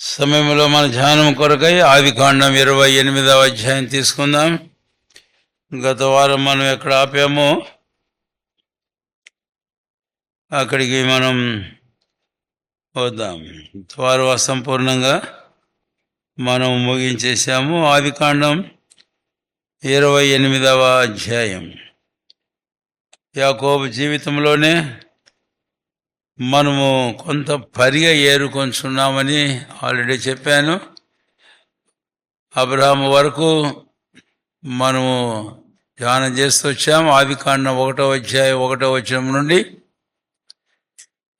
సమయంలో మన ధ్యానం కొరకై ఆదికాండం 28వ అధ్యాయం తీసుకుందాం. గత వారం మనం ఎక్కడ ఆపామో అక్కడికి మనం వద్దాం. వారు అసంపూర్ణంగా మనం ముగించేశాము. ఆదికాండం 28వ అధ్యాయం యాకోబు జీవితంలోనే మనము కొంత పరిగ ఏరుకొంచున్నామని ఆల్రెడీ చెప్పాను. అబ్రహాము వరకు మనము ధ్యానం చేస్తూ వచ్చాము. ఆదికాండం 1వ అధ్యాయం 1వ వచనం నుండి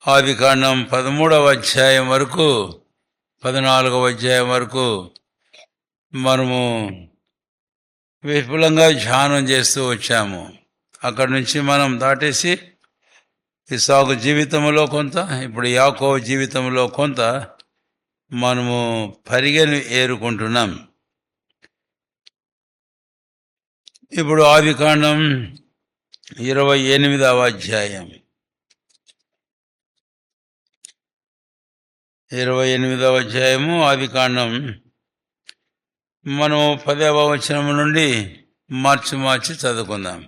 ఆదికాండం 13వ అధ్యాయం వరకు 14వ అధ్యాయం వరకు మనము విపులంగా ధ్యానం చేస్తూ వచ్చాము. అక్కడి నుంచి మనం దాటేసి ఇస్సాకు జీవితంలో కొంత, ఇప్పుడు యాకోబు జీవితంలో కొంత మనము పరిగెను ఏరుకుంటున్నాం. ఇప్పుడు ఆదికాండం 28వ అధ్యాయం 28వ అధ్యాయము ఆదికాండం మనం 10వ వచనం నుండి మార్చి చదువుకుందాం.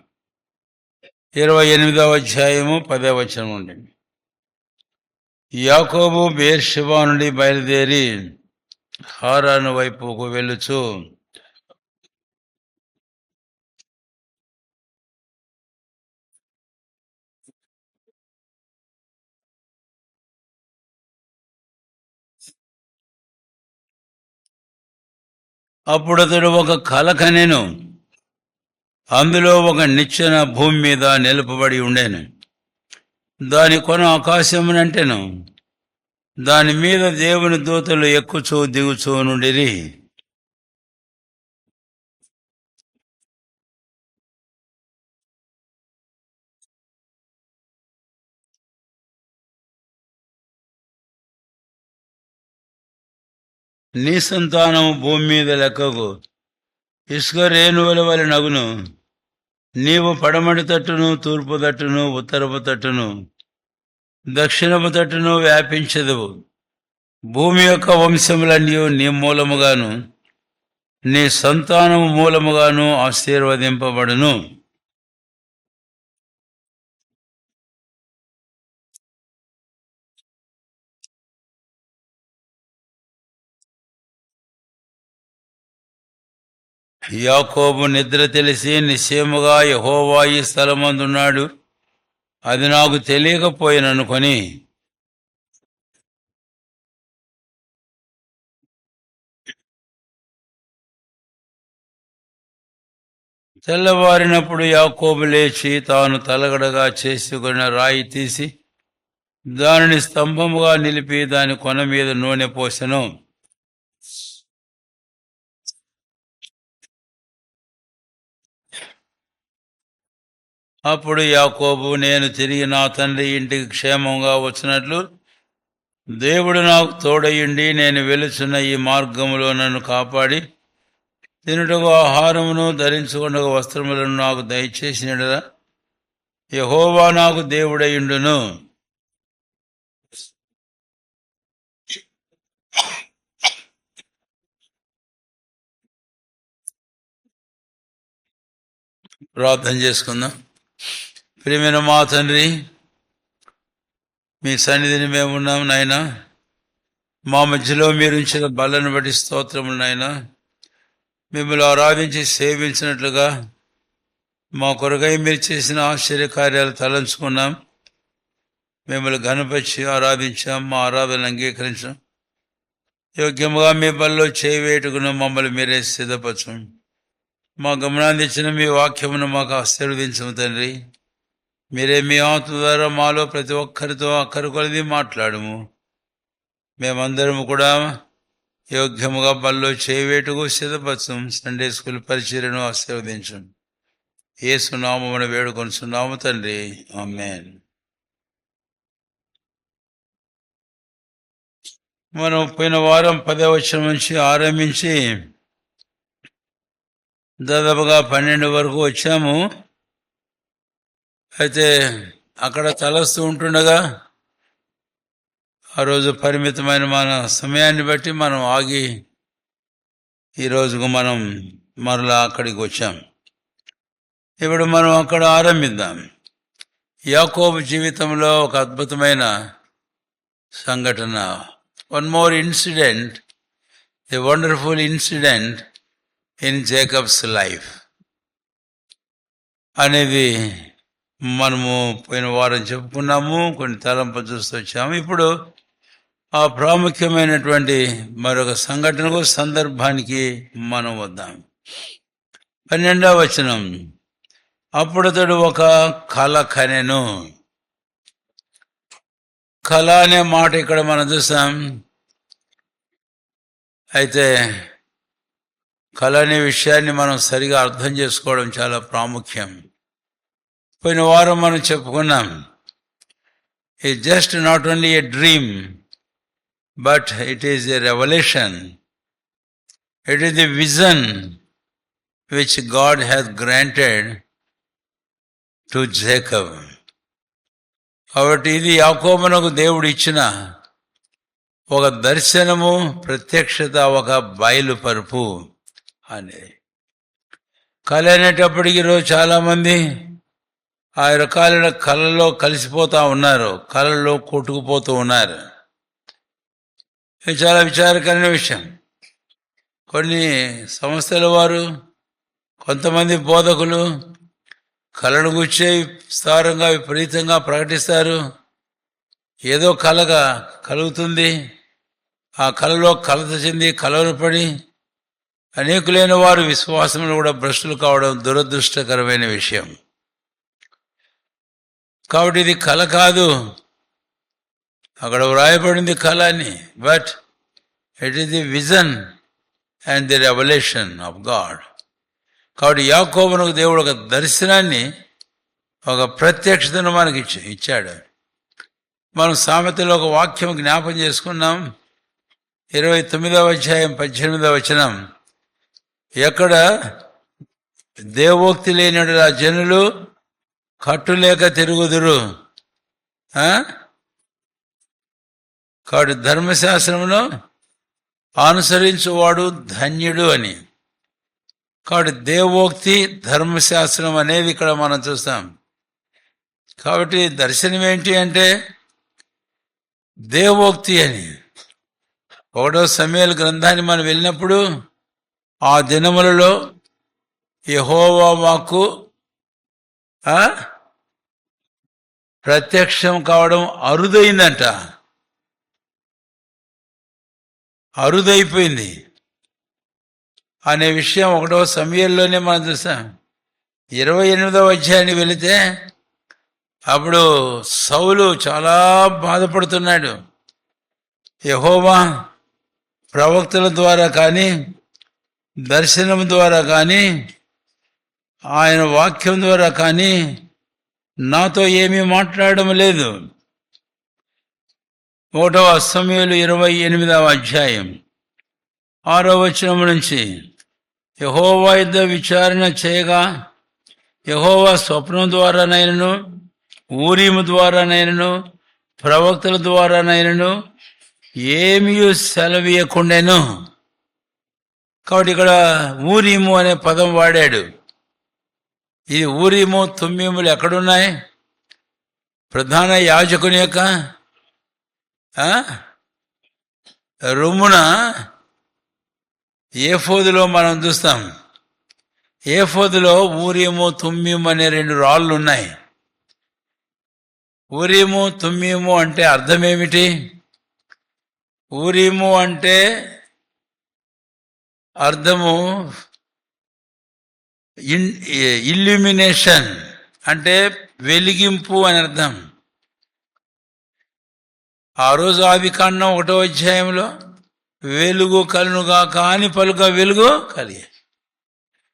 28వ అధ్యాయము 10వ వచనం నుండి. యాకోబు బెయేర్షెబా నుండి బయలుదేరి హారాను వైపుకు వెళ్ళుచు అప్పుడు అతడు ఒక కల కనెను. అందులో ఒక నిచ్చెన భూమి మీద నిలుపబడి ఉండెను. దాని కొన ఆకాశమునంటెను. దాని మీద దేవుని దూతలు ఎక్కుచూ దిగుచూ నుండిరి. నీ సంతానము భూమి మీద లెక్కకు ఇసుక రేణువుల వలె నగును. నీవు పడమటి తట్టును, తూర్పు తట్టును, ఉత్తరపు తట్టును, దక్షిణపు తట్టును వ్యాపించదువు. భూమి యొక్క వంశములన్నీ నీ మూలముగాను నీ సంతానము మూలముగాను ఆశీర్వదింపబడును. యాకోబు నిద్ర తెలిసి నిశ్చయముగా యెహోవా ఈ స్థలమందున్నాడు, అది నాకు తెలియకపోయిననుకొని తెల్లవారినప్పుడు యాకోబు లేచి తాను తలగడగా చేసుకున్న రాయి తీసి దానిని స్తంభముగా నిలిపి దాని కొన మీద నూనె పోసెను. అప్పుడు యాకోబు, నేను తిరిగి నా తండ్రి ఇంటికి క్షేమంగా వచ్చినట్లు దేవుడు నాకు తోడయుండి నేను వెలుచున్న ఈ మార్గములో నన్ను కాపాడి తినుటకు ఆహారమును ధరించుకున్నకు వస్త్రములను నాకు దయచేసినడలా యెహోవా నాకు దేవుడయుండును. ప్రార్థన చేసుకుందాం. ప్రియమైన మా తండ్రి, మీ సన్నిధిని మేమున్నాం నాయనా. మా మధ్యలో మీరు ఉంచిన బలను బట్టి స్తోత్రములు నాయనా. మిమ్మల్ని ఆరాధించి సేవించినట్లుగా మా కొరకై మీరు చేసిన ఆశ్చర్యకార్యాలు తలంచుకున్నాం. మిమ్మల్ని ఘనపరిచి ఆరాధించాం. మా ఆరాధన అంగీకరించాం. యోగ్యముగా మీ బల్లో చేయవేటుకున్న మమ్మల్ని మీరే సిద్ధపరచం. మా గమనాన్ని ఇచ్చిన మీ వాక్యమును మాకు ఆశీర్వదించము తండ్రి. మీరే మీ ఆత్మ ద్వారా మాలో ప్రతి ఒక్కరితో అక్కరి కొలది మాట్లాడము. మేమందరము కూడా యోగ్యముగా బల్లో చేయవేటుకు సిద్ధపరచం. సండే స్కూల్ పరిచర్యను ఆశీర్వదించం. యేసు నామమున వేడుకొనుచున్నాము తండ్రి, ఆమేన్. మనం పోయిన వారం 10వ వచనం నుంచి ఆరంభించి దాదాపుగా 12 వరకు వచ్చాము. అయితే అక్కడ తలస్తూ ఉంటుండగా ఆ రోజు పరిమితమైన మన సమయాన్ని బట్టి మనం ఆగి ఈ రోజుకు మనం మరలా అక్కడికి వచ్చాం. ఇప్పుడు మనం అక్కడ ఆరంభిద్దాం. యాకోబు జీవితంలో ఒక అద్భుతమైన సంఘటన, one more incident, a wonderful incident in Jacob's life అనేది మనము పోయిన వారం చెప్పుకున్నాము, కొన్ని తలంపు చూస్తూ వచ్చాము. ఇప్పుడు ఆ ప్రాముఖ్యమైనటువంటి మరొక సంఘటనకు, సందర్భానికి మనం వద్దాం. 12వ వచనం, అప్పుడతడు ఒక కల కనెను. కళ అనే మాట ఇక్కడ మనం చూసాం. అయితే కళ అనే విషయాన్ని మనం సరిగా అర్థం చేసుకోవడం చాలా ప్రాముఖ్యం. పోయిన వారం మనం చెప్పుకున్నాం, it just not only A dream, but it is a revolution. It is the vision which God has granted to Jacob. కాబట్టి ఇది యాకోబునకు దేవుడు ఇచ్చిన ఒక దర్శనము, ప్రత్యక్షత, ఒక బయలుపరుపు అనేది. కళ అనేటప్పటికి ఈరోజు చాలామంది ఆ రకాలైన కళల్లో కలిసిపోతూ ఉన్నారు, కళల్లో కొట్టుకుపోతూ ఉన్నారు. ఇది చాలా విచారకరమైన విషయం. కొన్ని సంస్థల వారు, కొంతమంది బోధకులు కళను గుర్చి విస్తారంగా, విపరీతంగా ప్రకటిస్తారు. ఏదో కళగా కలుగుతుంది, ఆ కళలో కలత చెంది కలవరపడి అనేకులైన వారు విశ్వాసంలో కూడా భ్రష్టులు కావడం దురదృష్టకరమైన విషయం. కాబట్టి ఇది కళ కాదు, అక్కడ వ్రాయబడింది కళ అని, but it is the vision and the revolution of God. కాబట్టి యాకోబునకు దేవుడు ఒక దర్శనాన్ని, ఒక ప్రత్యక్షతను మనకి ఇచ్చాడు. మనం సామెతలో ఒక వాక్యం జ్ఞాపం చేసుకున్నాం, 29వ అధ్యాయం 18వ వచనం. ఎక్కడ దేవోక్తి లేని ఆ జనులు కట్టులేక తిరుగుదురు. కాబట్టి ధర్మశాస్త్రమును అనుసరించువాడు ధన్యుడు అని. కాబట్టి దేవోక్తి, ధర్మశాస్త్రం అనేది ఇక్కడ మనం చూస్తాం. కాబట్టి దర్శనం ఏంటి అంటే దేవోక్తి అని. 1వ సమూయేలు గ్రంథాన్ని మనం వెళ్ళినప్పుడు, ఆ దినములలో యెహోవా వాక్కు ప్రత్యక్షం కావడం అరుదైందంట, అరుదైపోయింది అనే విషయం 1వ సమూయేలులోనే మనం చూసాం. 28వ అధ్యాయానికి వెళితే అప్పుడు సౌలు చాలా బాధపడుతున్నాడు. యెహోవా ప్రవక్తల ద్వారా కానీ, దర్శనం ద్వారా కానీ, ఆయన వాక్యం ద్వారా కానీ నాతో ఏమీ మాట్లాడడం లేదు. 1వ సమూయేలు 28వ అధ్యాయం 6వ వచనం నుంచి, యెహోవా యుద్ధ విచారణ చేయగా యెహోవా స్వప్నం ద్వారానైనను, ఊరీము ద్వారానైనను, ప్రవక్తల ద్వారానైనను ఏమీ సెలవీయకుండాను. కాబట్టి ఇక్కడ ఊరీము అనే పదం వాడాడు. ఈ ఊరీము, తుమ్మీములు ఎక్కడున్నాయి? ప్రధాన యాజకుని యొక్క రొమ్మున ఏఫోదులో మనం చూస్తాం. ఏఫోదులో ఊరీము, తుమ్మీము అనే 2 రాళ్ళు ఉన్నాయి. ఊరీము, తుమ్మీము అంటే అర్థం ఏమిటి? ఊరీము అంటే అర్థము ఇల్యూమినేషన్, అంటే వెలిగింపు అని అర్థం. ఆ రోజు ఆదికాండం 1వ అధ్యాయంలో వెలుగు కలునుగా కాని పలుక వెలుగు కలిగే.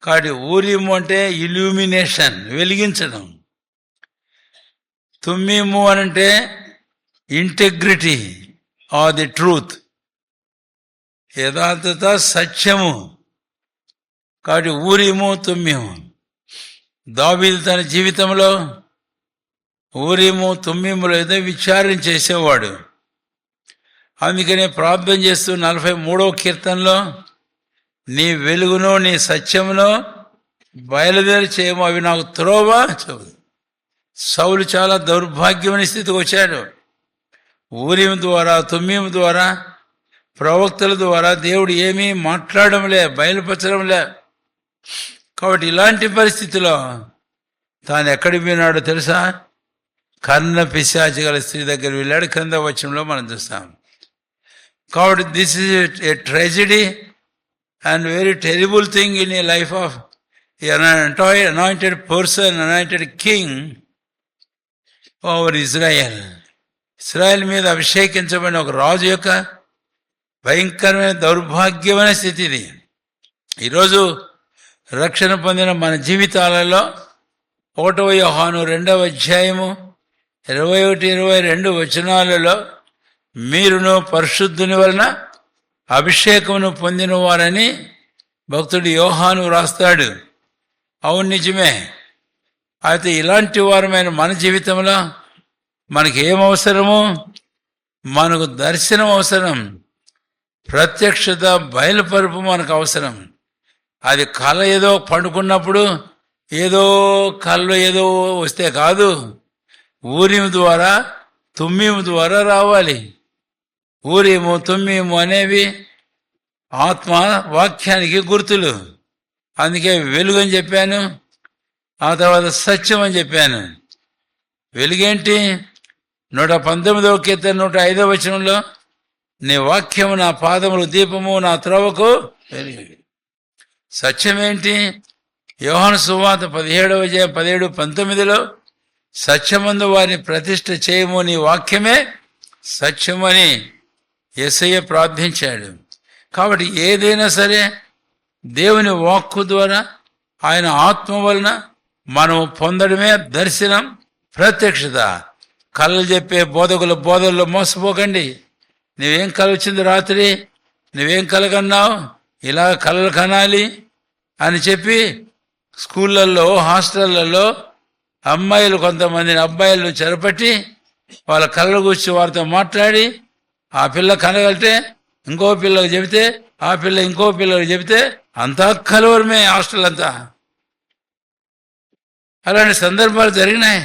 కాబట్టి ఊరీము అంటే ఇల్యూమినేషన్, వెలిగించడం. తుమ్మీము అంటే ఇంటెగ్రిటీ ఆర్ ది ట్రూత్, యథార్థత, సత్యము. కాబట్టి ఊరీము, తుమ్మీము. దావీదు తన జీవితంలో ఊరీము, తుమ్మీములో ఏదో విచారణ చేసేవాడు. అందుకనే ప్రార్థన చేస్తూ 43వ కీర్తనలో నీ వెలుగును నీ సత్యమును బయలుదేరి చేయము, అవి నాకు త్రోవ చెబుదు. సౌలు చాలా దౌర్భాగ్యమైన స్థితికి వచ్చాడు. ఊరిం ద్వారా తుమ్మీం ద్వారా ప్రవక్తల ద్వారా దేవుడు ఏమీ మాట్లాడడంలే, బయలుపరచడంలే. కాబట్టి ఇలాంటి పరిస్థితిలో తాను ఎక్కడికి పోయినాడో తెలుసా? కర్ణ పిశాచి గల స్త్రీ దగ్గర వెళ్ళాడు. క్రింద వచనంలో మనం చూస్తాం. కాబట్టి this is a tragedy and very terrible thing in a life of anointed person, anointed king over Israel. Israel మీద అభిషేకించబడిన ఒక రాజు యొక్క భయంకరమైన దౌర్భాగ్యమైన స్థితి ఇది. ఈరోజు రక్షణ పొందిన మన జీవితాలలో 1వ యోహాను 2వ అధ్యాయము 21-22 వచనాలలో మీరును పరిశుద్ధుని వలన అభిషేకమును పొందిన వారని భక్తుడు యోహాను రాస్తాడు. అవును, నిజమే. అయితే ఇలాంటి వారమైన మన జీవితంలో మనకి ఏమవసరము? మనకు దర్శనం అవసరం, ప్రత్యక్షత బయలుపరుపు మనకు అవసరం. అది కళ ఏదో పండుకున్నప్పుడు ఏదో కళ్ళు ఏదో వస్తే కాదు, ఊరిము ద్వారా తుమ్మీము ద్వారా రావాలి. ఊరిము తుమ్మీము అనేవి ఆత్మ వాక్యానికి గుర్తులు. అందుకే వెలుగు అని చెప్పాను, ఆ తర్వాత సత్యం అని చెప్పాను. వెలుగేంటి? 119వ కీర్తన 105వ వచనంలో నీ వాక్యము నా పాదములు దీపము, నా త్రోవకు వెలుగు. సత్యమేంటి? యోహాను సువార్త 17వ అధ్యాయం 17-19లో సత్యమందు వారిని ప్రతిష్ఠ చేయము, నీ వాక్యమే సత్యమని యేసయ్య ప్రార్థించాడు. కాబట్టి ఏదైనా సరే దేవుని వాక్కు ద్వారా, ఆయన ఆత్మ వలన మనం పొందడమే దర్శనం, ప్రత్యక్షత. కళలు చెప్పే బోధకుల బోధల్లో మోసపోకండి. నువ్వేం కళ వచ్చింది రాత్రి, నువ్వేం కళ కన్నావు, ఇలా కళలు కనాలి అని చెప్పి స్కూళ్ళల్లో హాస్టళ్లలో అమ్మాయిలు కొంతమందిని అబ్బాయిలు చెరపట్టి వాళ్ళ కళ్ళ గురించి వారితో మాట్లాడి, ఆ పిల్ల కనగలితే ఇంకో పిల్లలకు చెబితే, ఆ పిల్ల ఇంకో పిల్లలకు చెబితే అంతా కలవరమే హాస్టల్ అంతా. అలాంటి సందర్భాలు జరిగినాయి.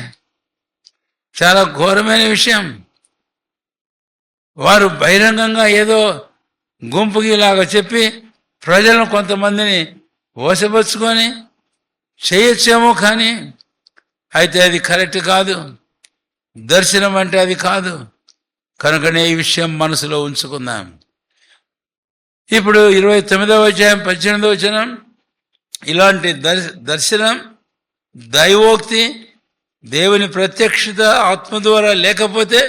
చాలా ఘోరమైన విషయం. వారు బహిరంగంగా ఏదో గుంపుకి ఇలాగా చెప్పి ప్రజలను కొంతమందిని వశపరుచుకొని చేయొచ్చేమో, కానీ అయితే అది కరెక్ట్ కాదు. దర్శనం అంటే అది కాదు. కనుకనే ఈ విషయం మనసులో ఉంచుకుందాం. ఇప్పుడు 29వ అధ్యాయం 18వ వచనం, ఇలాంటి దర్శనం, దైవోక్తి, దేవుని ప్రత్యక్షత ఆత్మ ద్వారా లేకపోతే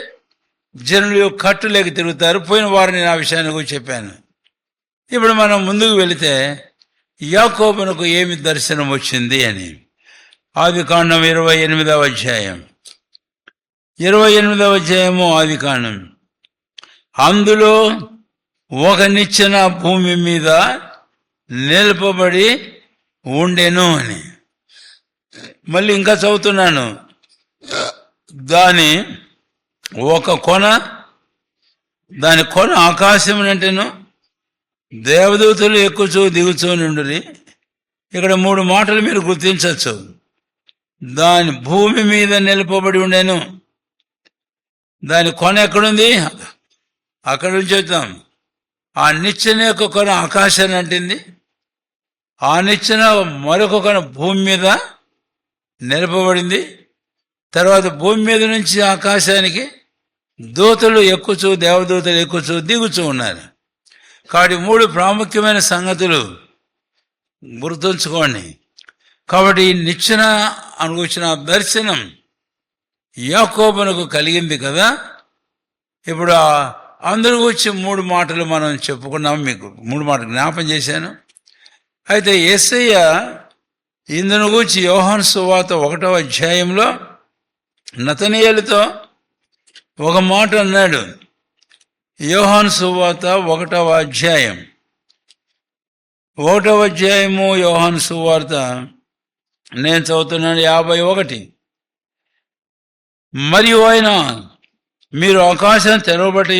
జనులు కట్టులేక తిరుగుతారు. పోయిన వారు నేను ఆ విషయాన్ని కూడా చెప్పాను. ఇప్పుడు మనం ముందుకు వెళితే యాకోబునకు ఏమి దర్శనం వచ్చింది అని. ఆదికాండం 28వ అధ్యాయం 28వ అధ్యాయము ఆదికాండం. అందులో ఒక నిచ్చెన భూమి మీద నిలపబడి ఉండెను అని. మళ్ళీ ఇంకా చదువుతున్నాను. దాని కొన ఆకాశం అంటేను దేవదూతలు ఎక్కుచూ దిగుచూ నుండురి. ఇక్కడ 3 మాటలు మీరు గుర్తించవచ్చు. దాని భూమి మీద నిలపబడి ఉండెను. దాని కొన ఎక్కడుంది? అక్కడ నుంచి చెప్తాం. ఆ నిచ్చెన యొక్క కొన ఆకాశాన్ని అంటింది. ఆ నిచ్చెన మరొక కొన భూమి మీద నిలపబడింది. తర్వాత భూమి మీద నుంచి ఆకాశానికి దూతలు ఎక్కుచూ, దేవదూతలు ఎక్కుచూ దిగుచూ ఉన్నారు. కాబట్టి 3 ప్రాముఖ్యమైన సంగతులు గుర్తుంచుకోండి. కాబట్టి ఈ నిచ్చెన అనుకొచ్చిన దర్శనం యాకోబునకు కలిగింది కదా. ఇప్పుడు అందరూ వచ్చి 3 మాటలు మనం చెప్పుకున్నాం. మీకు 3 మాటలు జ్ఞాపం చేశాను. అయితే యేసయ్య ఇందును గురించి యోహాను సువార్త 1వ అధ్యాయంలో నతనయేలుతో ఒక మాట అన్నాడు. యోహాను సువార్త 1వ అధ్యాయం 1వ అధ్యాయము యోహాను సువార్త నేను చదువుతున్నాను 51. మరియు ఆయన మీరు ఆకాశం తెరవబడి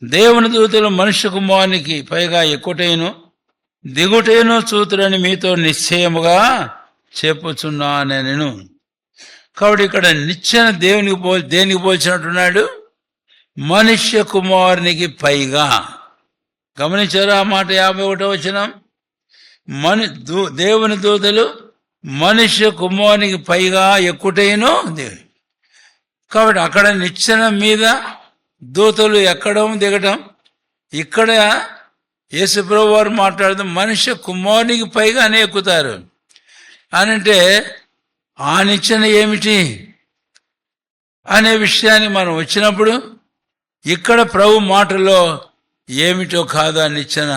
దేవుని దూతలు మనుష్య కుమారునికి పైగా ఎక్కుటైను దిగుటైను చూతురని మీతో నిశ్చయముగా చెప్పుచున్నాను నేను. కాబట్టి ఇక్కడ నిచ్చెన దేనికి పోల్చినట్టున్నాడు? మనుష్య కుమారునికి పైగా. గమనించారా ఆ మాట? 51వ వచనం. దేవుని దూతలు మనుష్య కుమారునికి పైగా ఎక్కుటైను దేవుని. కాబట్టి అక్కడ నిచ్చెన మీద దూతలు ఎక్కడం దిగటం. ఇక్కడ యేసుప్రభు వారు మాట్లాడుతూ మనుష్య కుమారునికి పైగానే ఎక్కుతారు అనంటే ఆ నిచ్చెన ఏమిటి అనే విషయాన్ని మనం వచ్చినప్పుడు ఇక్కడ ప్రభు మాటలో ఏమిటో కాదు ఆ నిచ్చెన.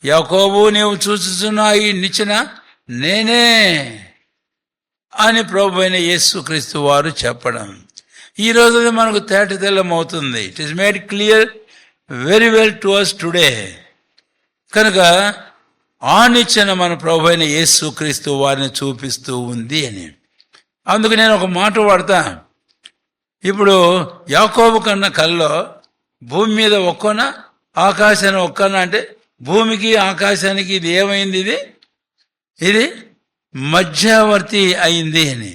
యాకోబు నీవు చూస్తున్నా ఈ నిచ్చెన నేనే అని ప్రభు అయిన యేసుక్రీస్తు వారు చెప్పడం. ఈ రోజు మనకు తేటతెల్లమవుతుంది. It is made clear very well to us today. కనుక ఆ నిచ్చెన మన ప్రభు అయిన యేసుక్రీస్తు వారిని చూపిస్తూ ఉంది అని. అందుకు నేను ఒక మాట వాడతా. ఇప్పుడు యాకోబు కన్న కల్లో భూమి మీద ఒక్కన ఆకాశాన్ని ఒక్కన అంటే భూమికి ఆకాశానికి ఇది ఏమైంది? ఇది మధ్యవర్తి అయింది అని.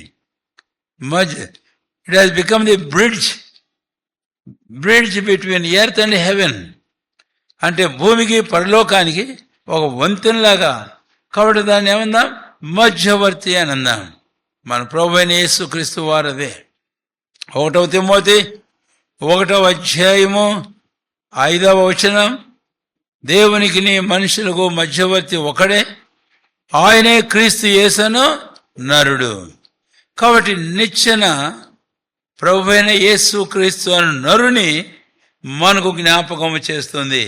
It has become the bridge between earth and heaven. అంటే భూమికి పరలోకానికి ఒక వంతెనలాగా. కాబట్టి దాన్ని ఏమందాం? మధ్యవర్తి అని అందాం. మన ప్రభు అయిన యేసుక్రీస్తు వారదే. 1 తిమోతి 1వ అధ్యాయము 5వ వచనం. దేవునికి మనుషులకు మధ్యవర్తి ఒకడే, ఆయనే క్రీస్తు యేసును నరుడు. కాబట్టి నిచ్చెన ప్రభు అయిన యేసుక్రీస్తు అను నరుని మనకు జ్ఞాపకం చేస్తుంది.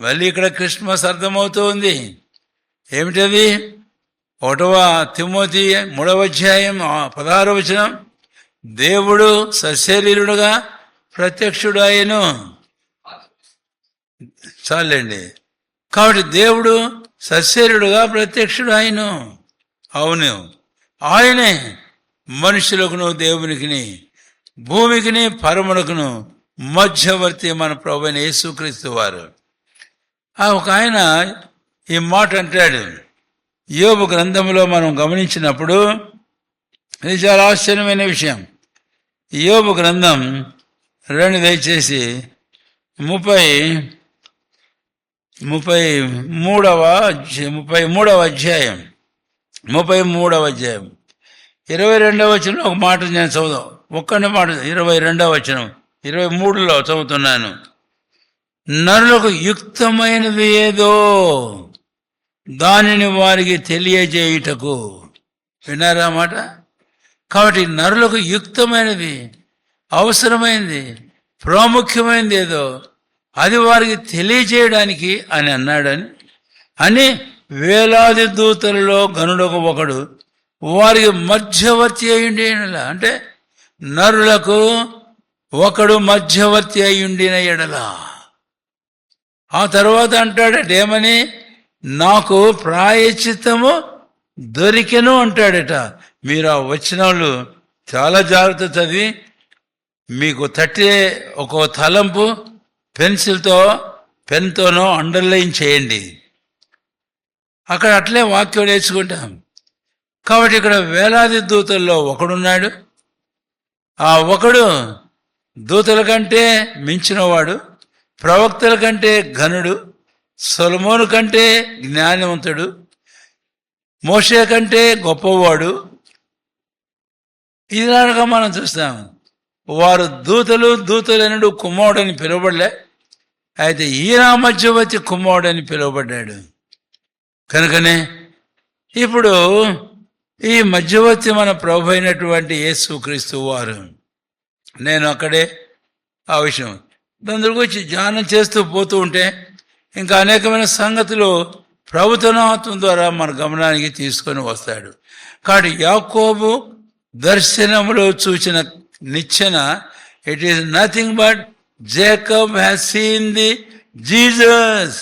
మళ్ళీ ఇక్కడ క్రిస్మస్ అర్థమవుతూ ఉంది. ఏమిటది? 1వ తిమోతి 3వ అధ్యాయం 16వ వచనం. దేవుడు సశరీరుడుగా ప్రత్యక్షుడు అయ్యను. చాలండి. కాబట్టి దేవుడు సశరీరుడుగా ప్రత్యక్షుడు అయ్యను. అవును, ఆయనే మనుషులకును దేవునికిని భూమికిని పరమునకును మధ్యవర్తి మన ప్రభువైన యేసుక్రీస్తు వారు. ఒక ఆయన ఈ మాట అంటాడు. యోబు గ్రంథంలో మనం గమనించినప్పుడు ఇది చాలా ఆశ్చర్యమైన విషయం. యోబు గ్రంథం దయచేసి 33వ అధ్యాయం 22వ వచనం ఒక మాట నేను చదువుదాం. ఒక్కనే మాట 22వ వచనం 23లో చదువుతున్నాను. నరులకు యుక్తమైనది ఏదో దానిని వారికి తెలియజేయుటకు. విన్నారా మాట? కాబట్టి నరులకు యుక్తమైనది, అవసరమైనది, ప్రాముఖ్యమైనది ఏదో అది వారికి తెలియజేయడానికి అని అన్నాడని అని వేలాది దూతలలో గనుడొక ఒకడు వారికి మధ్యవర్తి అయ్యుండి. అంటే నరులకు ఒకడు మధ్యవర్తి అయ్యుండిన ఎడల. ఆ తర్వాత అంటాడట ఏమని? నాకు ప్రాయశ్చిత్తము దొరికెను అంటాడట. మీరు ఆ వచనాలు చాలా జాగ్రత్త చదివి మీకు తట్టే ఒక తలంపు పెన్సిల్తో పెన్తోనో అండర్లైన్ చేయండి. అక్కడ అట్లే వాక్యం నేర్చుకుంటాం. కాబట్టి ఇక్కడ వేలాది దూతల్లో ఒకడున్నాడు. ఆ ఒకడు దూతల కంటే మించినవాడు, ప్రవక్తల కంటే ఘనుడు, సొలొమోను కంటే జ్ఞానవంతుడు, మోషే కంటే గొప్పవాడు. ఇలాగా మనం చూస్తాం. వారు దూతలనుడు కుమారుడని పిలువబడలే, అయితే ఈయన మధ్యవర్తి కుమారుడని పిలువబడ్డాడు. కనుకనే ఇప్పుడు ఈ మధ్యవర్తి మన ప్రభు అయినటువంటి యేసుక్రీస్తు వారు. నేను అక్కడే ఆ విషయం దాని గురించి ధ్యానం చేస్తూ పోతూ ఉంటే ఇంకా అనేకమైన సంగతులు ప్రభుత్వం ద్వారా మన గమనానికి తీసుకొని వస్తాడు. కాబట్టి యాకోబు దర్శనములో చూసిన నిచ్చెన, it is nothing but Jacob has seen the Jesus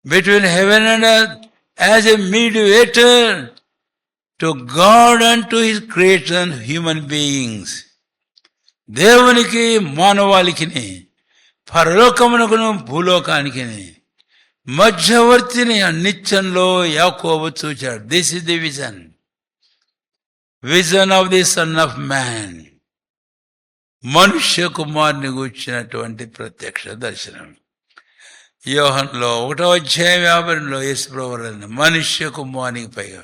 between heaven and earth as a mediator to God and to his creation human beings. దేవునికి మానవాళికి పరలోకమునకును భూలోకానికి మధ్యవర్తిని నిత్యంలో యాకోబు చూచాడు. This is the vision of the son of man. మనుష్య కుమారుని గూర్చినటువంటి ప్రత్యక్ష దర్శనం. యోహన్లో 1:50 యేసుప్రభువు మనుష్య కుమారునికి పైగా.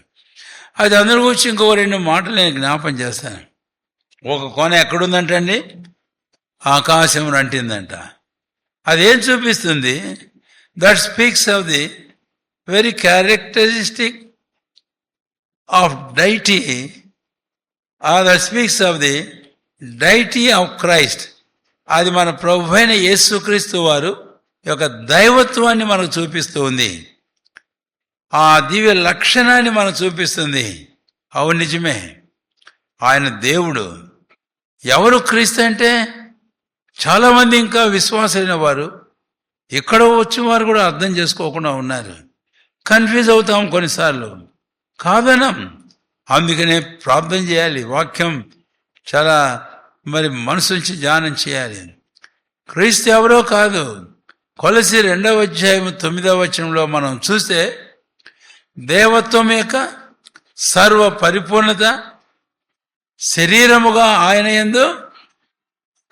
అది అందరి గురించి ఇంకో 2 మాటలు నేను జ్ఞాపం చేస్తాను. ఒక కోణ ఎక్కడుందంటండి? ఆకాశం అంటిందంట. అదేం చూపిస్తుంది? That speaks of the very characteristic of deity, that speaks of the deity of Christ. అది మన ప్రభు అయిన యేసుక్రీస్తు వారు యొక్క దైవత్వాన్ని మనకు చూపిస్తూ ఉంది. ఆ దివ్య లక్షణాన్ని మనకు చూపిస్తుంది. అవును, నిజమే, ఆయన దేవుడు. ఎవరు క్రీస్తు అంటే? చాలామంది ఇంకా విశ్వాసైన వారు ఇక్కడ వచ్చిన వారు కూడా అర్థం చేసుకోకుండా ఉన్నారు. కన్ఫ్యూజ్ అవుతాం కొన్నిసార్లు, కాదనం. అందుకనే ప్రార్థన చేయాలి, వాక్యం చాలా మనసు నుంచి ధ్యానం చేయాలి. క్రీస్తు ఎవరో కాదు. కొలసి 2:9 మనం చూస్తే దేవత్వం యొక్క సర్వ పరిపూర్ణత శరీరముగా ఆయన యందు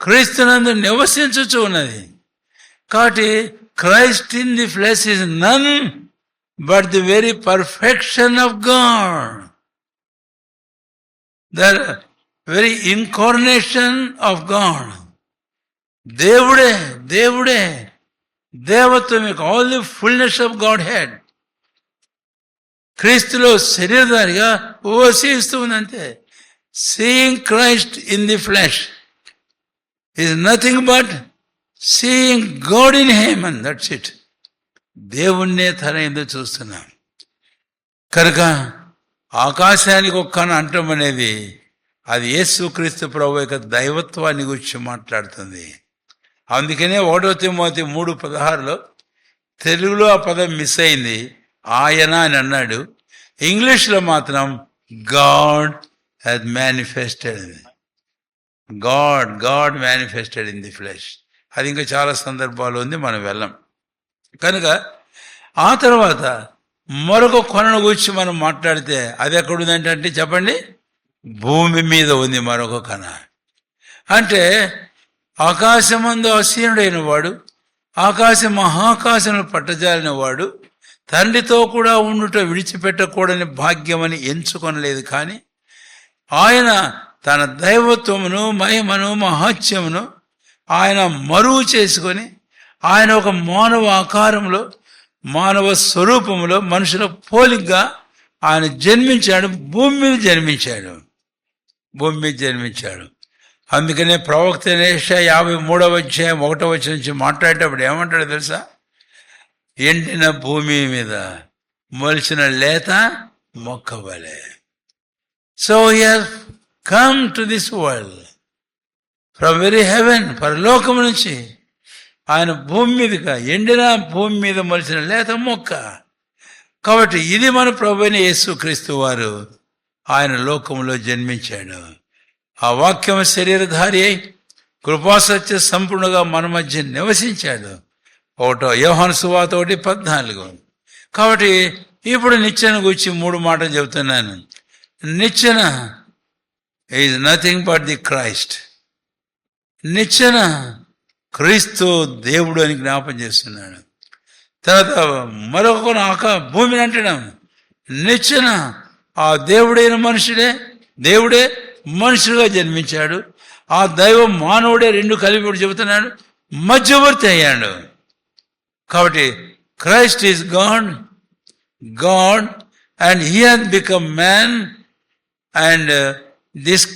క్రీస్తునందు నివసించుచు ఉన్నది. కాబట్టి Christ in the flesh is none but the very perfection of God, the very incarnation of God. దేవుడే దేవుడే దేవత్వం యొక్క all the fullness of Godhead క్రీస్తులో శరీరధారిగా వసిస్తూ ఉందంతే. Seeing Christ in the flesh is nothing but seeing God in him, and that's it. దేవుణ్ణే తన ఎందుకు చూస్తున్నాం కనుక ఆకాశానికి ఒక్కన అంటం అనేది అది యేసుక్రీస్తు ప్రభు యొక్క దైవత్వాన్ని గురించి మాట్లాడుతుంది. అందుకనే 1 తిమోతి 3:16 తెలుగులో ఆ పదం మిస్ అయింది, ఆయన అని అన్నాడు. ఇంగ్లీష్లో మాత్రం God has manifested, God manifested in the flesh. అది ఇంకా చాలా సందర్భాలు ఉంది, మనం వెళ్ళం. కనుక ఆ తర్వాత మరొక కొనను గురించి మనం మాట్లాడితే అది ఎక్కడుందంటే చెప్పండి, భూమి మీద ఉంది మరొక కణ. అంటే ఆకాశమందు అసీనుడైన వాడు, ఆకాశ మహాకాశమును పట్టజాలిన వాడు తండ్రితో కూడా ఉండుట విడిచిపెట్టకూడని భాగ్యమని ఎంచుకొనలేదు. కానీ ఆయన తన దైవత్వమును మహిమను మహాత్యమును ఆయన మరువు చేసుకొని ఆయన ఒక మానవ ఆకారంలో మానవ స్వరూపంలో మనుషుల పోలికగా ఆయన జన్మించాడు, భూమి మీద జన్మించాడు. అందుకనే ప్రవక్త యెషయా 53:1 నుంచి మాట్లాడేటప్పుడు ఏమంటాడో తెలుసా? ఎండిన భూమి మీద మొలిచిన లేత మొక్క వలె. So he has come to this world from very heaven, పరలోకం నుంచి ఆయన భూమి మీదగా, ఎండిన భూమి మీద మొలిచిన లేత మొక్క. కాబట్టి ఇది మన ప్రభువైన యేసుక్రీస్తు వారు ఆయన లోకంలో జన్మించాడు. ఆ వాక్యం శరీరధారి అయి కృపాసత్య సంపూర్ణంగా మన మధ్య నివసించాడు. 1 యోహాను సువార్త 1:14. కాబట్టి ఇప్పుడు నిచ్చెన గురించి 3 మాటలు చెబుతున్నాను. నిచ్చెన is nothing but the Christ. నిచ్చెన క్రీస్తు దేవుడు అని జ్ఞాపం చేస్తున్నాడు. తర్వాత మరొక భూమిని అంటున్నాం. నిచ్చెన ఆ దేవుడైన దేవుడే మనుషులుగా జన్మించాడు. ఆ దైవం మానవుడే, 2 కలిపి చెబుతున్నాడు, మధ్యవర్తి అయ్యాడు. కాబట్టి Christ is God and he has become man, and this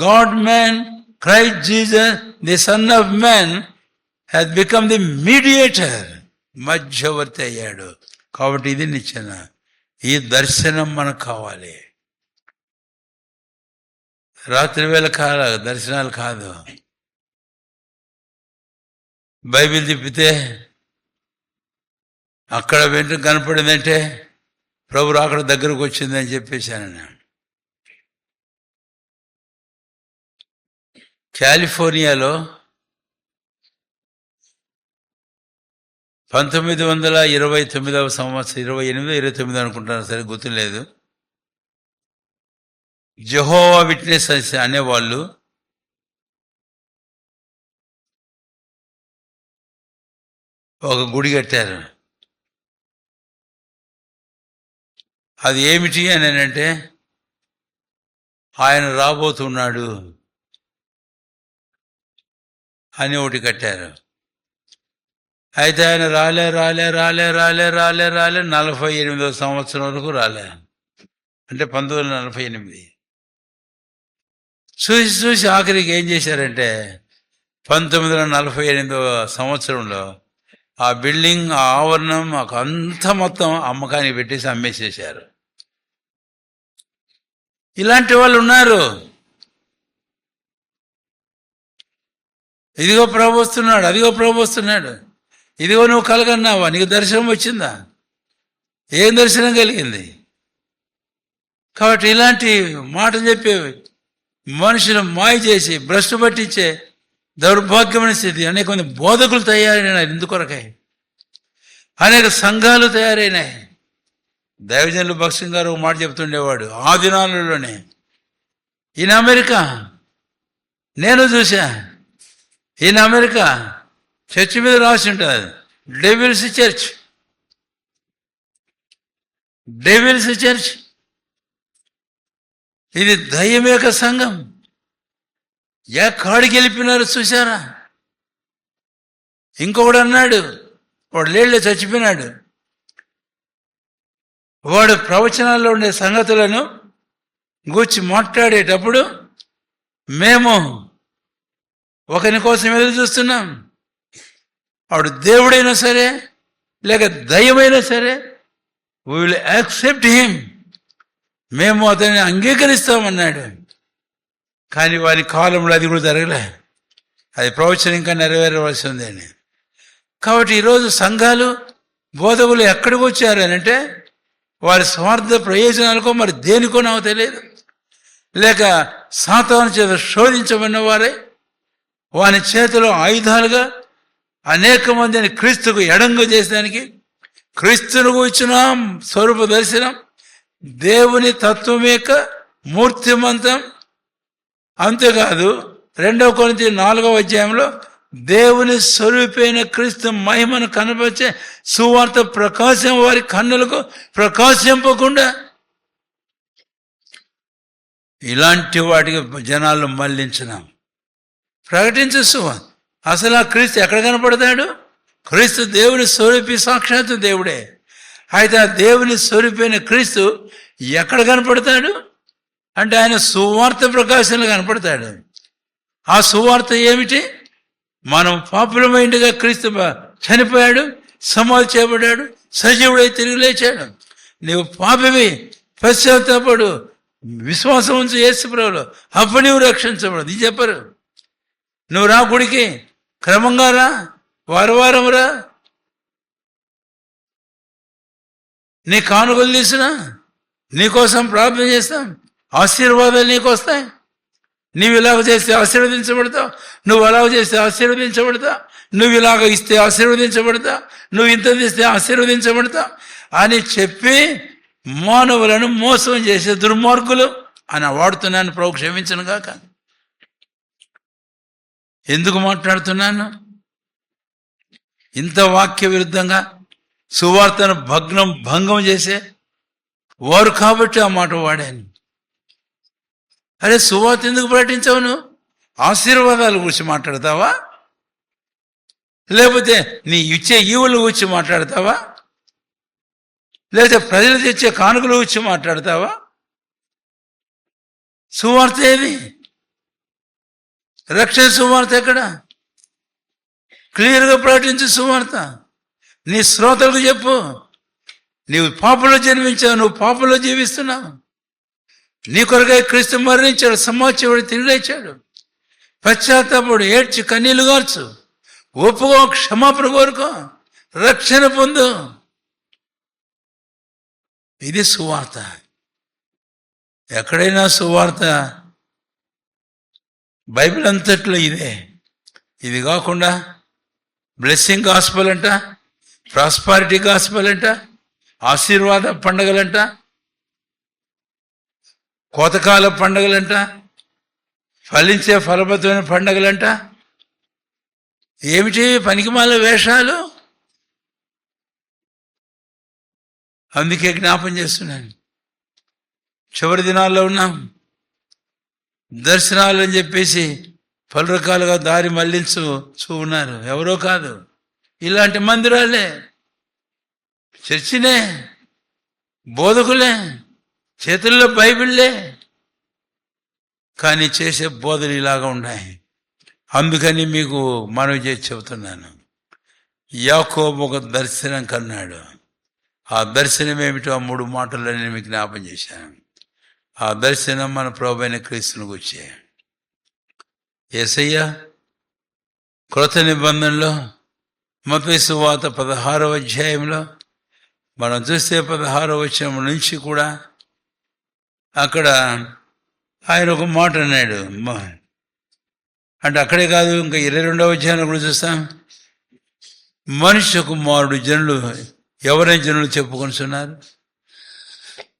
God man Christ Jesus the son of man has become the mediator, మధ్యవర్తి అయ్యాడు. కాబట్టి ఇది నిచ్చెన. ఈ దర్శనం మనకు కావాలి. రాత్రి వేళ దర్శనాలు కాదు. బైబిల్ తిప్పితే అక్కడ వెంట కనపడిందంటే ప్రభు అక్కడ దగ్గరకు వచ్చిందని చెప్పేశాను. కాలిఫోర్నియాలో 1929 సంవత్సరం 28-29 అనుకుంటాను, సరే గుర్తులేదు. జెహోవా విట్నెస్ అనేవాళ్ళు ఒక గుడి కట్టారు. అది ఏమిటి అని అంటే, ఆయన రాబోతున్నాడు అని ఒకటి కట్టారు. అయితే ఆయన రాలే 48వ సంవత్సరం వరకు రాలే, అంటే 1948. చూసి ఆఖరికి ఏం చేశారంటే 1948వ సంవత్సరంలో ఆ బిల్డింగ్, ఆ ఆవరణం అంతా మొత్తం అమ్మకానికి పెట్టేసి అమ్మేసేశారు. ఇలాంటి వాళ్ళు ఉన్నారు. ఇదిగో ప్రభు వస్తున్నాడు, అదిగో ప్రభు వస్తున్నాడు, ఇదిగో నువ్వు కలగన్నావా, నీకు దర్శనం వచ్చిందా? ఏం దర్శనం కలిగింది? కాబట్టి ఇలాంటి మాట చెప్పే మనుషులు మాయ చేసి భ్రష్టు పట్టించే దౌర్భాగ్యమైన స్థితి. అనేక మంది బోధకులు తయారైనాయి, ఎందుకొరకై అనేక సంఘాలు తయారైనాయి. దైవజనులు భక్సింగ్ గారు ఒక మాట చెప్తుండేవాడు, ఆ దినాలలోనే ఈయన అమెరికా, నేను చూసా, ఈయన అమెరికా చర్చ్ మీద రాసి ఉంటుంది, డెవిల్స్ చర్చ్, డెవిల్స్ చర్చ్. ఇది దయ్యం యొక్క సంఘం. కాడికి వెళ్ళిపోయినారు చూసారా? ఇంకొకడు అన్నాడు, వాడు లేళ్ళే చచ్చిపోయినాడు. వాడు ప్రవచనాల్లో ఉండే సంగతులను గూర్చి మాట్లాడేటప్పుడు మేము ఒకరి కోసం ఎదురు చూస్తున్నాం. వాడు దేవుడైనా సరే లేక దయ్యమైనా సరే, వీ విల్ యాక్సెప్ట్ హిమ్, మేము అతన్ని అంగీకరిస్తామన్నాడు. కానీ వారి కాలంలో అది కూడా జరగలే. అది ప్రవచనం ఇంకా నెరవేరవలసి ఉందని. కాబట్టి ఈరోజు సంఘాలు, బోధకులు ఎక్కడికి వచ్చారు అని అంటే, వారి స్వార్థ ప్రయోజనాలకో మరి దేనికో నాకు తెలియదు, లేక సాతాను చేత శోధించబడిన వారే వాని చేతిలో ఆయుధాలుగా అనేక మందిని క్రీస్తుకు ఎడంగా చేసేదానికి, క్రీస్తును కూర్చున్న స్వరూప దర్శనం, దేవుని తత్వం యొక్క మూర్తిమంతం. అంతేకాదు 2 కొరింథీ 4వ అధ్యాయంలో దేవుని స్వరూపైన క్రీస్తు మహిమను కనపరిచే సువార్త ప్రకాశం వారి కన్నులకు ప్రకాశింపకుండా ఇలాంటి వాటికి జనాలను మళ్లించినాం. ప్రకటించే సువార్త. అసలు ఆ క్రీస్తు ఎక్కడ కనపడతాడు? క్రీస్తు దేవుని స్వరూపి, సాక్షాత్తు దేవుడే. అయితే ఆ దేవుని స్వరూపైన క్రీస్తు ఎక్కడ కనపడతాడు అంటే, ఆయన సువార్త ప్రకాశంలో కనపడతాడు. ఆ సువార్త ఏమిటి? మనం పాపులమైందిగా క్రీస్తు చనిపోయాడు, సమాధి చేయబడ్డాడు, సజీవుడై తిరిగి లేచాడు. నీవు పాపివి, పశ్చాత్తాపడు, విశ్వాసం ఉంచు యేసు ప్రభువులో, అప్పుడు నీవు రక్షించబడదు. ఇది చెప్పరు. నువ్వు రా గుడికి, క్రమంగా రా, వారం రా, నీ కానుకలు తీసినా నీకోసం ప్రార్థన చేస్తాం, ఆశీర్వాదాలు నీకు వస్తాయి. నువ్వు ఇలాగ చేస్తే ఆశీర్వదించబడతావు, నువ్వు అలాగ చేస్తే ఆశీర్వదించబడతావు, నువ్వు ఇలాగ ఇస్తే ఆశీర్వదించబడతావు, నువ్వు ఇంత తీస్తే ఆశీర్వదించబడతావు అని చెప్పి మానవులను మోసం చేసే దుర్మార్గులు అని వాడుతున్నాను. ప్రభు క్షమించను గాక. ఎందుకు మాట్లాడుతున్నాను? ఇంత వాక్య విరుద్ధంగా సువార్తను భంగం చేసే వారు కాబట్టి ఆ మాట వాడాను. అరే, సువార్త ఎందుకు ప్రకటించావు? నువ్వు ఆశీర్వాదాల గురించి మాట్లాడతావా? లేకపోతే నీ ఇచ్చే ఈవుల గురించి మాట్లాడతావా? లేకపోతే ప్రజలు తెచ్చే కానుకల గురించి మాట్లాడతావా? సువార్త ఏది? రక్షణ సువార్త ఎక్కడ? క్లియర్గా ప్రకటించు సువార్త. నీ శ్రోతలకు చెప్పు, నీవు పాపంలో జన్మించావు, నువ్వు పాపంలో జీవిస్తున్నావు, నీ కొరకై క్రీస్తు మరణించాడు, సమాచారుడు తిరిగి లేచాడు, పశ్చాత్తాపడు, ఏడ్చి కన్నీళ్లు గార్చు, ఒప్పుకో, క్షమాపణ కోరుకో, రక్షణ పొందు. ఇది సువార్త. ఎక్కడైనా సువార్త బైబిల్ అంతట్లో ఇదే. ఇది కాకుండా బ్లెస్సింగ్ గాస్పెల్ అంట, ప్రాస్పారిటీ గాస్పెల్ అంట, ఆశీర్వాద పండగలంట, కోతకాల పండగలంట, ఫలించే ఫలభద్రమైన పండగలంట. ఏమిటి పనికిమాల వేషాలు? అందుకే జ్ఞాపం చేస్తున్నాను, చివరి దినాల్లో ఉన్నాం. దర్శనాలు అని చెప్పేసి పలు రకాలుగా దారి మళ్లించు ఉన్నారు. ఎవరో కాదు, ఇలాంటి మందిరాలే, చర్చినే, బోధకులే, చేతుల్లో బైబిళ్ళే, కానీ చేసే బోధలు ఇలాగా ఉన్నాయి. అందుకని మీకు మనవి చేసి చెబుతున్నాను, యాకోబు ఒక దర్శనం కన్నాడు. ఆ దర్శనం ఏమిటో ఆ 3 మాటలని మీకు జ్ఞాపం చేశాను. ఆ దర్శనం మన ప్రభువైన క్రీస్తుని గురించే. యేసయ్య క్రొత్త నిబంధనలో మత్తయి సువార్త 16వ అధ్యాయంలో మనం చూస్తే 16వ వచనం నుంచి కూడా అక్కడ ఆయన ఒక మాట అన్నాడు. అంటే అక్కడే కాదు, ఇంకా 22వ అధ్యాయంలో కూడా చూస్తాం. మనుష్య కుమారుడు ఎవరైనా జనులు చెప్పుకొనిస్తున్నారు.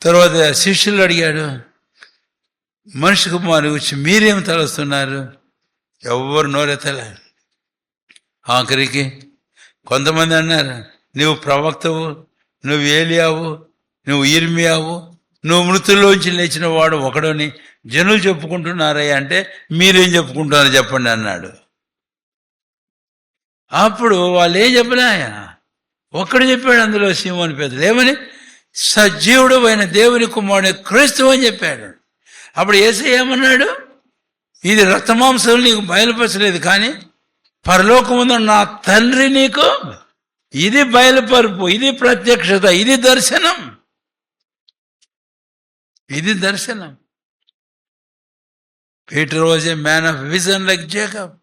తర్వాత శిష్యులు అడిగాడు, మనిషి కుమారుడు వచ్చి మీరేం తలస్తున్నారు? ఎవరు నోరెత్తలే. ఆఖరికి కొంతమంది అన్నారు, నువ్వు ప్రవక్తవు, నువ్వు ఏలియావు, నువ్వు ఇర్మియావు, నువ్వు మృతుల్లోంచి లేచిన వాడు ఒకడని జనులు చెప్పుకుంటున్నారే. అంటే మీరేం చెప్పుకుంటున్నారు చెప్పండి అన్నాడు. అప్పుడు వాళ్ళు ఏం చెప్పలే, ఒక్కడు చెప్పాడు అందులో, సీమోను పేతురు. ఏమని? సజీవుడు అయిన దేవుని కుమారుడు క్రీస్తు అని చెప్పాడు. అప్పుడు యేసయ్య ఏమన్నాడు? ఇది రక్తమాంసాలు నీకు బయలుపరచలేదు, కానీ పరలోకముందు నా తండ్రి నీకు ఇది బయలుపరుపు, ఇది ప్రత్యక్షత, ఇది దర్శనం, ఇది దర్శనం. Peter was a man of vision like Jacob.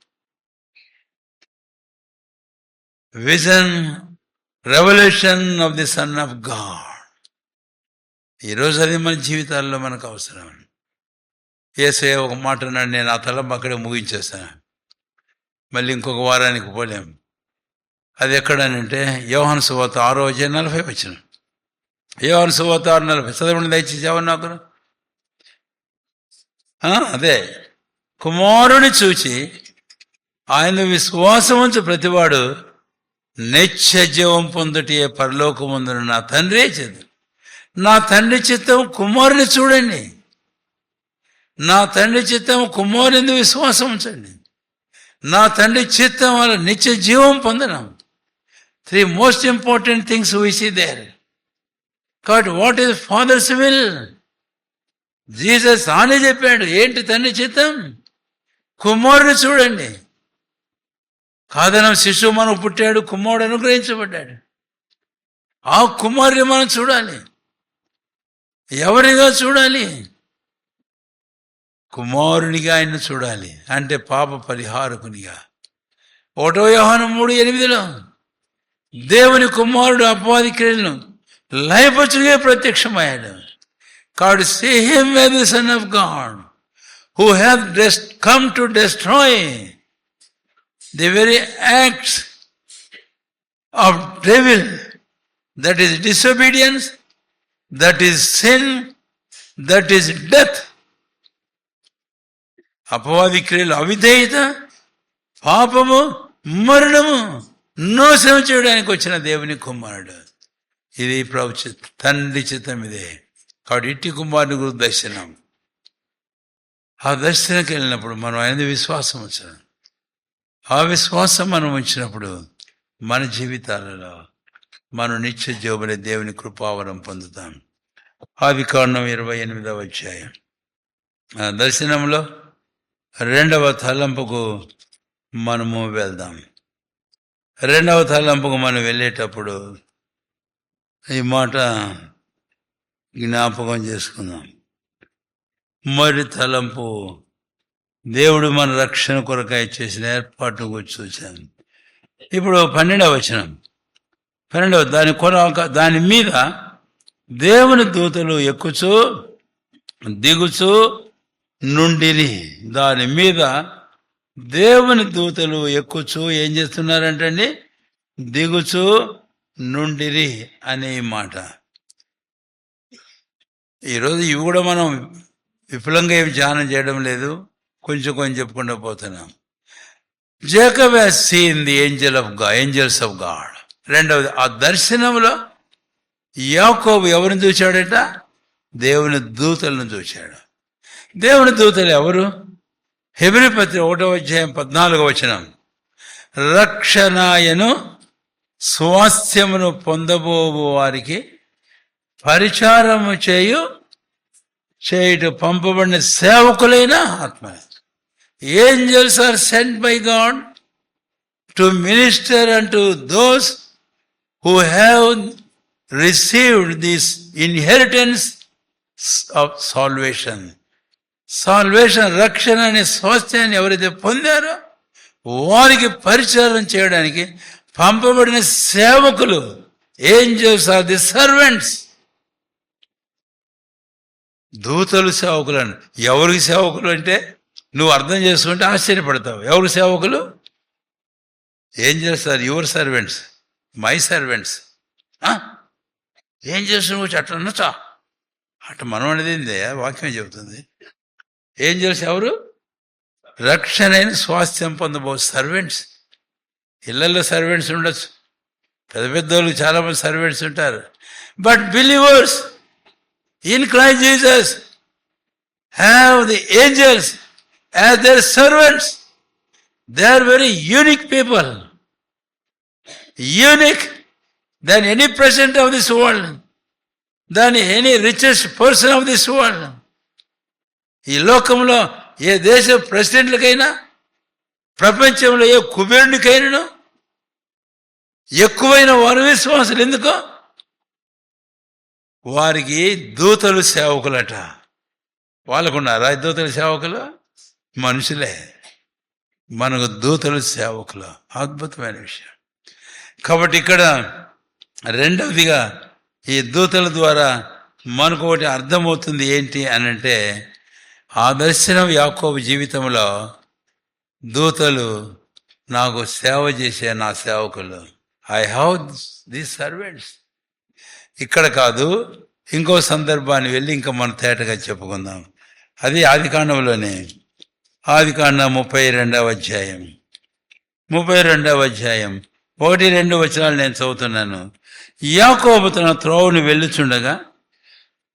Vision, revolution of the son of God. ఈరోజు అది మన జీవితాల్లో మనకు అవసరం. యేసయ్య ఒక మాట అన్నాడు, నేను ఆ తలం అక్కడే ముగించేస్తాను, మళ్ళీ ఇంకొక వారానికి పోలేం. అది ఎక్కడనంటే యోహాను సువార్త 6వ అధ్యాయం 40 వచనం. యోహాను సువార్త 6:40 చదవండి దయచేసి. ఎవరు నాకు? అదే, కుమారుని చూచి ఆయన విశ్వాసం ఉంచు ప్రతివాడు నిత్య జీవం పొందుటే పరలోకముందున నా తండ్రే చదువు. నా తండ్రి చిత్తం కుమారుని చూడండి, నా తండ్రి చిత్తం కుమారుని విశ్వాసం ఉంచండి, నా తండ్రి చిత్తం వల్ల నిత్య జీవం పొందడం. 3 most important things we see there. God, what is Father's will? Jesus ఆనే చెప్పాడు. ఏంటి తండ్రి చిత్తం? కుమారుని చూడండి. కాదనం శిశువు మనకు పుట్టాడు, కుమారుడు అనుగ్రహించబడ్డాడు. ఆ కుమారుని మనం చూడాలి. ఎవరిగా చూడాలి? కుమారునిగా ఆయన చూడాలి, అంటే పాప పరిహారకునిగా. 1 యోహాను 3:8 దేవుని కుమారుడు అపవాది క్రియలను లయపరచుగా ప్రత్యక్షమయ్యాడు. God see him as the Son of God, who hath come to destroy the very acts of devil, that is disobedience, that is sin, that is death. అపవాది క్రియలు అవిధేయత, పాపము, మరణము నాశనం చేయడానికి వచ్చిన దేవుని కుమారుడు. ఇది ప్రభు తండ్రి చిత్తం ఇదే. కాబట్టి ఇట్టి కుమారుని గురు దర్శనం. ఆ దర్శనంకి వెళ్ళినప్పుడు మనం ఆయన విశ్వాసం ఉంచాలి. ఆ విశ్వాసం మనం ఉంచినప్పుడు మన జీవితాలలో మనం నిత్య జీవబడే దేవుని కృపావరం పొందుతాం. ఆదికాండం 28వ అధ్యాయం దర్శనంలో 2వ తలంపుకు మనము వెళ్దాం. 2వ తలంపుకు మనం వెళ్ళేటప్పుడు ఈ మాట జ్ఞాపకం చేసుకుందాం. మొదటి తలంపు, దేవుడు మన రక్షణ కొరకై చేసిన ఏర్పాటు గురించి చూశాను. ఇప్పుడు 12వ వచనం, 12వ దాని మీద దేవుని దూతలు ఎక్కుచూ దిగుచూ నుండిరి. దాని మీద దేవుని దూతలు ఎక్కుచూ ఏం చేస్తున్నారంటండి? దిగుచూ నుండిరి అనే ఈ మాట. ఈరోజు ఇవి కూడా మనం విపులంగా ఏమి ధ్యానం చేయడం లేదు, కొంచెం కొంచెం చెప్పుకుంటూ పోతున్నాం. Jacob has seen the angels of God. రెండవది, ఆ దర్శనంలో యాకోబు ఎవరిని చూశాడట? దేవుని దూతలను చూశాడు. దేవుని దూతలు ఎవరు? హెబ్రీ పత్రిక 1:14 రక్షణాయను స్వాస్థ్యమును పొందబోవు వారికి పరిచారము చేయుట పంపబడిన సేవకులైన ఆత్మ. Angels are sent by God to minister and to those who have received this inheritance of salvation. రక్షణ అనే స్వాస్థ్యాన్ని ఎవరైతే పొందారో వారికి పరిచారం చేయడానికి పంపబడిన సేవకులు. Angels are the servants. దూతలు సేవకులు అని. ఎవరికి సేవకులు అంటే నువ్వు అర్థం చేసుకుంటే ఆశ్చర్యపడతావు. ఎవరు సేవకులు? Angels are your servants, my servants. ఏం చేస్తున్నావు అట్లా అనొచ్చా? అట్లా మనం అనేది ఏంది? వాక్యం చెబుతుంది. ఏంజల్స్ ఎవరు? రక్షణైన స్వాస్థ్యం పొందబో సర్వెంట్స్. ఇళ్లలో సర్వెంట్స్ ఉండొచ్చు, పెద్ద పెద్దోళ్ళు చాలామంది సర్వెంట్స్ ఉంటారు. But believers in Christ Jesus have the angels as their servants. They are very unique people, unique than any president of this world, than any richest person of this world. ఈ లోకంలో ఏ దేశ ప్రెసిడెంట్లకైనా, ప్రపంచంలో ఏ కుబేరునికైనా ఎక్కువైన వారు విశ్వాసులు. ఎందుకో? వారికి దూతలు సేవకులట. వాళ్ళకున్నారా దూతల సేవకులు? మనుషులే. మనకు దూతలు సేవకులు. అద్భుతమైన విషయం. కాబట్టి ఇక్కడ రెండవదిగా ఈ దూతల ద్వారా మనకు ఒకటి అర్థమవుతుంది. ఏంటి అనంటే, ఆ దర్శనం యాకోబు జీవితంలో దూతలు నాకు సేవ చేసే నా సేవకులు. I have these servants. ఇక్కడ కాదు, ఇంకో సందర్భాన్ని వెళ్ళి ఇంకా మనం తేటగా చెప్పుకుందాం. అది ఆదికాండంలోనే. ఆదికాండం 32వ అధ్యాయం 1-2 నేను చదువుతున్నాను. యాకోబు తన త్రోవను వెళ్ళుచుండగా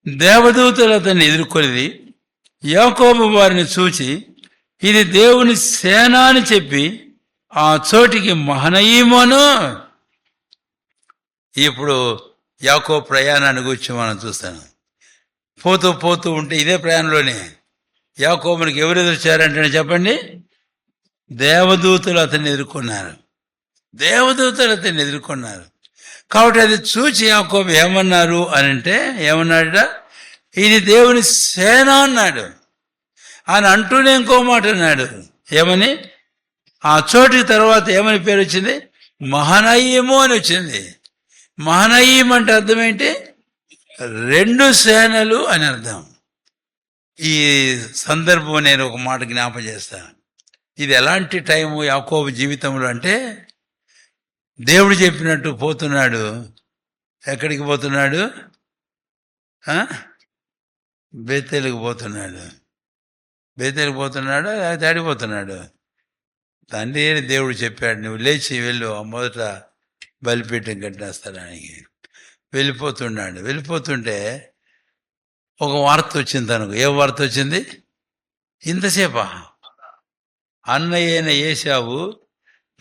దేవదూతలు అతన్ని ఎదుర్కొనేది. యాకోబు వారిని చూచి ఇది దేవుని సేన అని చెప్పి ఆ చోటికి మహనయీమును. ఇప్పుడు యాకోబు ప్రయాణాన్ని గురించి మనం చూస్తాను. పోతూ పోతూ ఉంటే ఇదే ప్రయాణంలోనే యాకోబునికి ఎవరు ఎదుర్చారంటే చెప్పండి? దేవదూతలు అతన్ని ఎదుర్కొన్నారు. కాబట్టి అది చూచి యాకోబు ఏమన్నారు అని అంటే, ఏమన్నాడట? ఇది దేవుని సేన అన్నాడు. ఆయన అంటూనే ఇంకో మాట అన్నాడు. ఏమని? ఆ చోటి తర్వాత ఏమని పేరు వచ్చింది? మహనయీము అని వచ్చింది. మహనయీం అంటే అర్థం ఏంటి? 2 సేనలు అని అర్థం. ఈ సందర్భం నేను ఒక మాట జ్ఞాపం చేస్తాను. ఇది ఎలాంటి టైము యాకోబు జీవితంలో అంటే, దేవుడు చెప్పినట్టు పోతున్నాడు. ఎక్కడికి పోతున్నాడు? బేతేలుకు పోతున్నాడు. ఆడిపోతున్నాడు. తండ్రి దేవుడు చెప్పాడు, నువ్వు లేచి వెళ్ళు, మొదట బలిపీఠం కట్టేస్తాడానికి. వెళ్ళిపోతుంటే ఒక వార్త వచ్చింది తనకు. ఏ వార్త వచ్చింది? ఇంతసేపా అన్నయ్యైన ఏశావు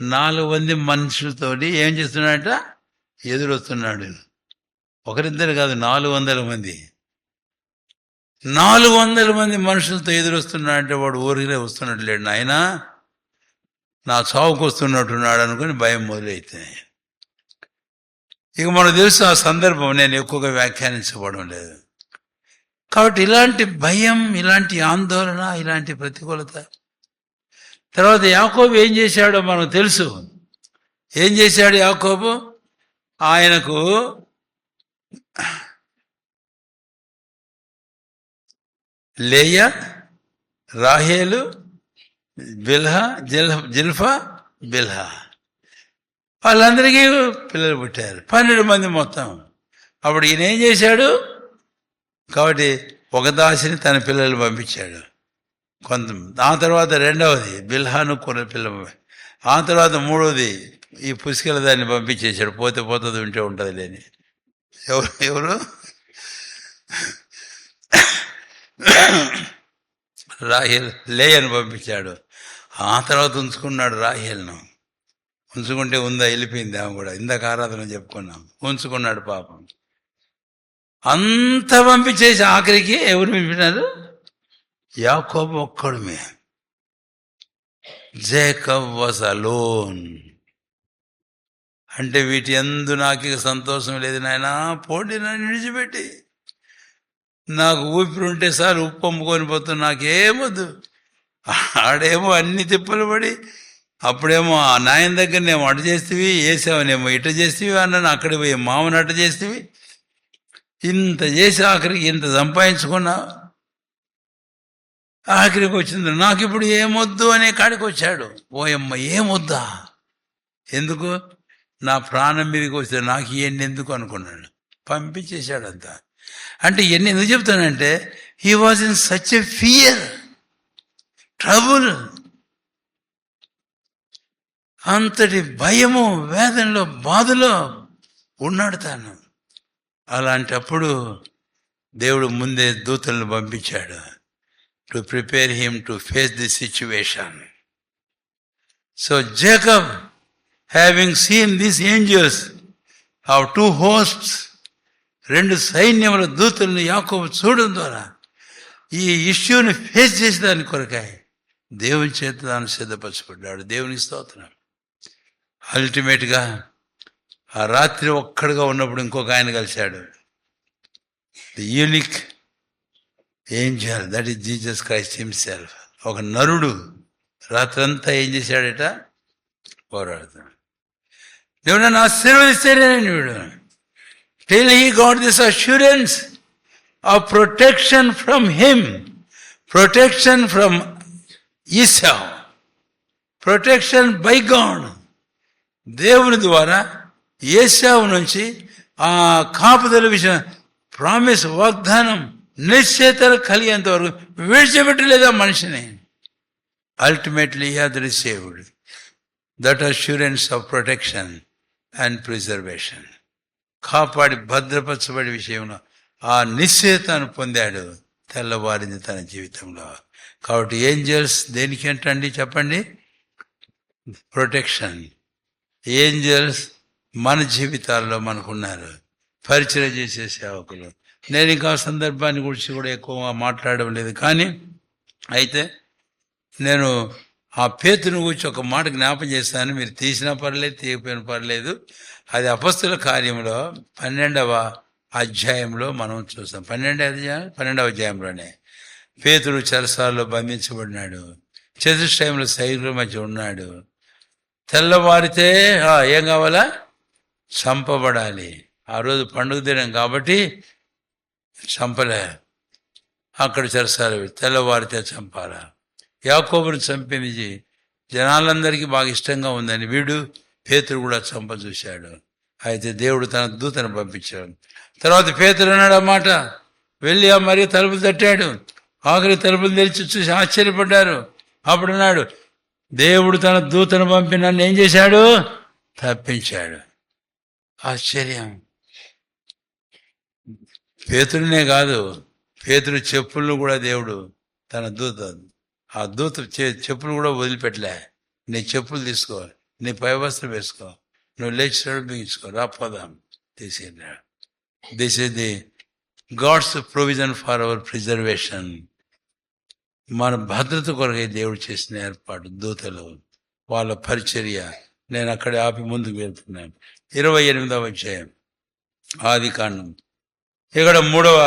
400 మనుషులతోటి ఏం చేస్తున్నాడట? ఎదురొస్తున్నాడు. ఒకరిద్దరు కాదు, 400 మంది. 400 మంది మనుషులతో ఎదురొస్తున్నాడంటే వాడు ఊరికే వస్తున్నట్టు లేడు. నాయన నా చావుకు వస్తున్నట్టున్నాడు అనుకుని భయం మొదలైతే, ఇక మనకు తెలుసు ఆ సందర్భం. నేను ఎక్కువగా వ్యాఖ్యానించబడడం లేదు. కాబట్టి ఇలాంటి భయం, ఇలాంటి ఆందోళన, ఇలాంటి ప్రతికూలత. తర్వాత యాకోబు ఏం చేశాడో మనకు తెలుసు. ఏం చేశాడు యాకోబు? ఆయనకు లేయా, రాహేలు, జిల్హా, వాళ్ళందరికీ పిల్లలు పుట్టారు, 12 మంది మొత్తం. అప్పుడు ఈయన ఏం చేశాడు? కాబట్టి ఒక దాసిని తన పిల్లలు పంపించాడు. ఆ తర్వాత రెండవది బిల్హాను కొన పిల్ల, ఆ తర్వాత మూడవది ఈ పుష్కల దాన్ని పంపించేశాడు. పోతే పోతుంది, ఉంటే ఉంటుంది లేని. ఎవరు రాహేల్ లేయను పంపించాడు. ఆ తర్వాత ఉంచుకున్నాడు రాహేల్ను. ఉంచుకుంటే ఉందా, వెళ్ళిపోయింది ఆమె కూడా. ఇందాక ఆరాధన చెప్పుకున్నాం. ఉంచుకున్నాడు పాపం. అంత పంపించేసి ఆఖరికి ఎవరు పంపినారు? యాకోబు ఒక్కడుమే. Jacob was alone. అంటే వీటి యందు నాకు సంతోషం లేదు నాయనా, పోటీ నన్ను విడిచిపెట్టి, నాకు ఊపిరి ఉంటే సార్ ఉప్పు అమ్ముకొని పోతున్నా, నాకేమొద్దు. ఆడేమో అన్ని తిప్పలు పడి, అప్పుడేమో ఆ నాయన దగ్గరనేమో అటు చేస్తేవి, వేసావనేమో ఇట చేస్తేవి అన్నాను, అక్కడ పోయి మామని అటు చేస్తేవి, ఇంత చేసి ఆఖరికి ఇంత సంపాదించుకున్నా, ఆఖరికి వచ్చింది నాకు ఇప్పుడు ఏమొద్దు అనే కాడికి వచ్చాడు. ఓయమ్మ ఏమొద్దా, ఎందుకు? నా ప్రాణం మీదకి వస్తే నాకు ఇవన్నీ ఎందుకు అనుకున్నాడు, పంపించేశాడు అంతా. అంటే ఇవన్నీ ఎందుకు చెప్తానంటే, he was in such a fear, trouble, అంతటి భయము, వేదనలో, బాధలో ఉన్నాడు తాను. అలాంటప్పుడు దేవుడు ముందే దూతలను పంపించాడు to prepare him to face the situation. So Jacob, having seen these angels of 2 hosts, 2 సైన్యముల దూతలను యాకోబు చూడడం ద్వారా ఈ ఇష్యూని ఫేస్ చేసేదాని కొరకాయ దేవుని చేత తాను సిద్ధపరచబడ్డాడు. దేవునికి స్తోత్రం. అల్టిమేట్గా ఆ రాత్రి ఒక్కడిగా ఉన్నప్పుడు ఇంకొక ఆయన కలిశాడు. The unique Angel, that is Jesus Christ himself. ఒక నరుడు రాత్రంతా ఏం చేశాడట? పోరాడుతాడు. దేవుడు నన్ను ఆశీర్వదిస్తేనేనండి వీడు. Till he got this assurance of protection from him, protection from Esau, protection by God. దేవుని ద్వారా ఏశావు నుంచి ఆ కాపుదల విషయం, ప్రామిస్, వాగ్దానం, నిశ్చయితలు కలిగేంత వరకు విడిచిపెట్టలేదు ఆ మనిషిని. Ultimately he had received that assurance of protection and preservation. కాపాడి భద్రపరచబడి విషయంలో ఆ నిశ్చయితను పొందాడు. తెల్లవారింది తన జీవితంలో. కాబట్టి ఏంజల్స్ దేనికి ఏంటండి చెప్పండి? ప్రొటెక్షన్. ఏంజల్స్ మన జీవితాల్లో మనకున్నారు, పరిచయం చేసే సేవకులు. నేను ఇంకా సందర్భాన్ని గురించి కూడా ఎక్కువగా మాట్లాడడం లేదు, కానీ అయితే నేను ఆ పేతుని గురించి ఒక మాట జ్ఞాపం చేస్తాను. మీరు తీసినా పర్లేదు, తీయకపోయినా పర్లేదు. అది అపొస్తలుల కార్యంలో 12వ అధ్యాయంలో మనం చూస్తాం. 12వ అధ్యాయంలోనే పేతురు చెరసాలలో బంధించబడినాడు. చతుష్టయంలో సైనికుల మధ్య ఉన్నాడు. తెల్లవారితే ఏం కావాలా? చంపబడాలి. ఆ రోజు పండుగ దినం కాబట్టి చంపలే. అక్కడ చెరసాలు తెల్లవారితే చంపాలా. యాకోబుని చంపింది జనాలందరికీ బాగా ఇష్టంగా ఉందని వీడు పేతురు కూడా చంప చూశాడు. అయితే దేవుడు తన దూతను పంపించాడు. తర్వాత పేతురు అన్నాడు ఆ మాట, వెళ్ళి ఆ మరి తలుపులు తట్టాడు. ఆఖరి తలుపులు తెరిచి చూసి ఆశ్చర్యపడ్డారు. అప్పుడు అన్నాడు, దేవుడు తన దూతను పంపి నన్ను ఏం చేశాడు? తప్పించాడు. ఆశ్చర్యం. పేతురునే కాదు, పేతురు చెప్పులను కూడా దేవుడు తన దూత, ఆ దూత చెప్పులు కూడా వదిలిపెట్టలే. నీ చెప్పులు తీసుకో, నీ పై వస్త్రం వేసుకో, నువ్వు లేచి బిగించుకో, రాపోదాం తీసేనాడు. This is the God's provision for our preservation. మన భద్రత కొరకై దేవుడు చేసిన ఏర్పాటు దూతలు, వాళ్ళ పరిచర్య. నేను అక్కడ ఆపి ముందుకు వెళ్తున్నాను. 28వ అధ్యాయం ఆదికాండం. ఇక్కడ 3వ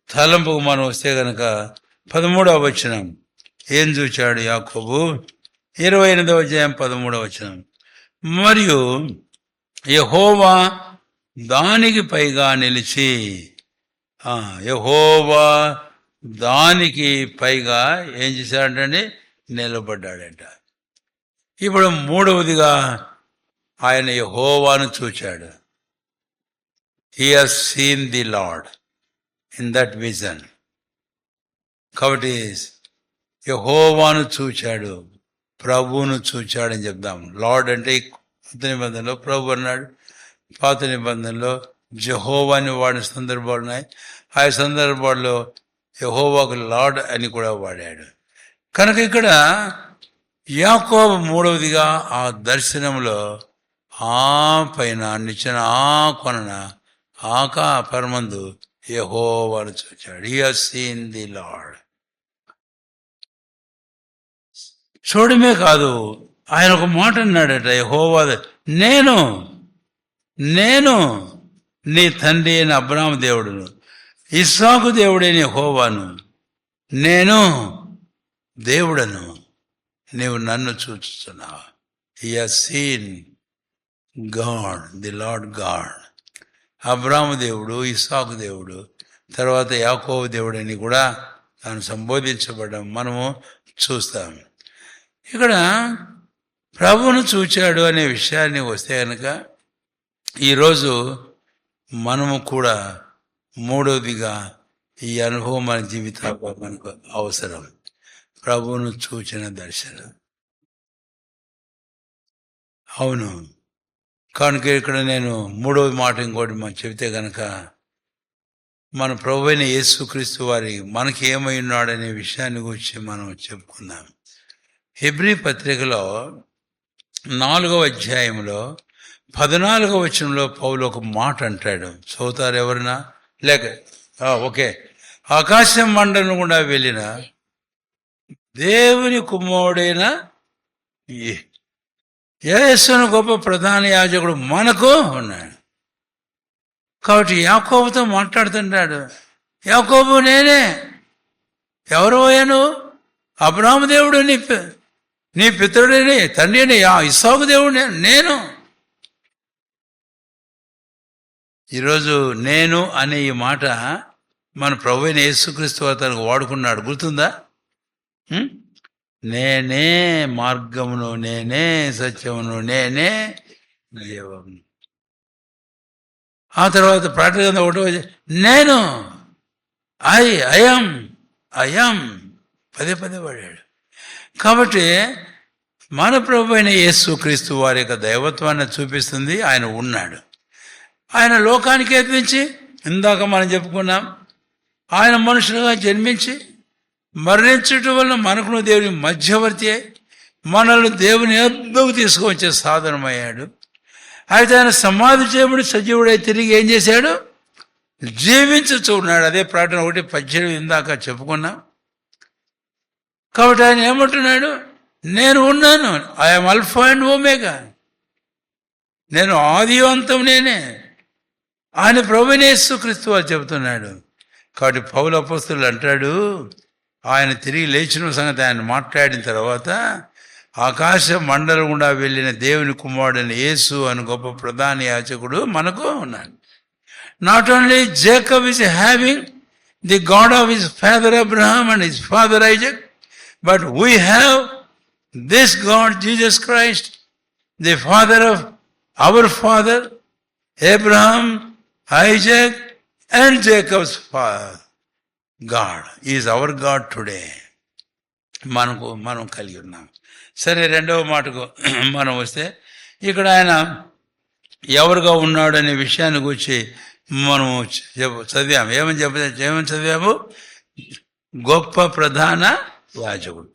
తలంపుకు మనం వస్తే కనుక 13వ వచనం. ఏం చూచాడు యాకోబు? 28వ అధ్యాయం 13వ వచనం. మరియు యెహోవా దానికి పైగా నిలిచి, యెహోవా దానికి పైగా ఏం చేశాడంటే నిలబడ్డాడంట. ఇప్పుడు 3వదిగా ఆయన యెహోవాను చూచాడు. He has seen the lord in that vision. కాబట్టి యెహోవాను చూచాడు, ప్రభువును చూచాడని చెప్దాం. లార్డ్ అంటే కొత్త నిబంధనలో ప్రభు అన్నాడు, పాత నిబంధనలో జెహోవా అని వాడిన సందర్భాలు ఉన్నాయి. ఆ సందర్భాల్లో యెహోవాకు లార్డ్ అని కూడా వాడాడు. కనుక ఇక్కడ యాకోబు మూడవదిగా ఆ దర్శనంలో ఆ పైన నిచ్చిన ఆ కొనన ఆకా పరమందు యెహోవాను చూచాడు. He has seen the Lord. చూడమే కాదు, ఆయన ఒక మాట అన్నాడట, యెహోవా నేను నీ తండ్రి అయిన అబ్రాహాము దేవుడును, ఇస్సాకు దేవుడైన యెహోవాను, నేను దేవుడను, నీవు నన్ను చూస్తున్నావు. He has seen God, the Lord God. అబ్రాహాము దేవుడు, ఇస్సాకు దేవుడు, తర్వాత యాకోబు దేవుడని కూడా తాను సంబోధించబడడం మనము చూస్తాం. ఇక్కడ ప్రభువును చూచాడు అనే విషయాన్ని వస్తే కనుక ఈరోజు మనము కూడా మూడవదిగా ఈ అనుభవం మన జీవితంలో మనకు అవసరం. ప్రభువును చూచిన దర్శనం. అవును, కనుక ఇక్కడ నేను మూడవ మాట ఇంకోటి మనం చెబితే కనుక మన ప్రభు అయిన యేసుక్రీస్తు వారి మనకి ఏమై ఉన్నాడనే విషయాన్ని గురించి మనం చెప్పుకుందాం. హెబ్రీ పత్రికలో 4వ అధ్యాయంలో 14వ వచనంలో పౌలు ఒక మాట అంటాడు. చదువుతారు ఎవరన్నా? లేక ఓకే. ఆకాశం మండలం గుండా వెళ్ళిన దేవుని కుమారుడైన యేసును గొప్ప ప్రధాన యాజకుడు మనకు ఉన్నాడు. కాబట్టి యాకోబుతో మాట్లాడుతుంటాడు. యాకోబు నేనే. ఎవరు అయ్యాను? అబ్రాహాము దేవుడు, నీ పితరుడని తండ్రిని ఇస్సాకు దేవుడు నేను. ఈరోజు నేను అనే ఈ మాట మన ప్రభు అయిన యేసుక్రీస్తు తనకు వాడుకున్నాడు. గుర్తుందా? నేనే మార్గమును, నేనే సత్యమును, నేనే జీవమును. ఆ తర్వాత ప్రార్థన ఒకటో నేను అయం పదే వాడాడు. కాబట్టి మన ప్రభు అయిన యేసుక్రీస్తు వారి యొక్క దైవత్వాన్ని చూపిస్తుంది. ఆయన ఉన్నాడు. ఆయన లోకానికి ఎత్తించి, ఇందాక మనం చెప్పుకున్నాం, ఆయన మనుషులుగా జన్మించి మరణించటం వలన మనకును దేవుని మధ్యవర్తి అయి మనల్ని దేవుని యొద్దకు తీసుకువచ్చే సాధనమయ్యాడు. అయితే ఆయన సమాధి చేయబడి సజీవుడై తిరిగి ఏం చేశాడు? జీవించుచూ ఉన్నాడు. అదే ప్రార్థన 1:18 ఇందాక చెప్పుకున్నాం. కాబట్టి ఆయన ఏమంటున్నాడు? నేను ఉన్నాను. I'm alpha and omega. నేను ఆది అంతం నేనే. ఆయన ప్రభువైన యేసుక్రీస్తు వారు చెబుతున్నాడు. కాబట్టి పౌలు అపోస్తలుడు అంటాడు, ఆయన తిరిగి లేచిన సంగతి ఆయన మాట్లాడిన తర్వాత ఆకాశ మండలం గుండా వెళ్ళిన దేవుని కుమారుడైన యేసు అని గొప్ప ప్రధాన యాజకుడు మనకు ఉన్నాడు. Not only Jacob is having the God of his father Abraham and his father Isaac, but we have this God Jesus Christ, the father of our father Abraham, Isaac and Jacob's father. God is our God today. మనం కలిగి ఉన్నాం. సరే, రెండవ మాటకు మనం వస్తే ఇక్కడ ఆయన ఎవరుగా ఉన్నాడు అనే విషయాన్ని గురించి మనము చదివాము. ఏమని చదివాము? గొప్ప ప్రధాన యాజకుడు.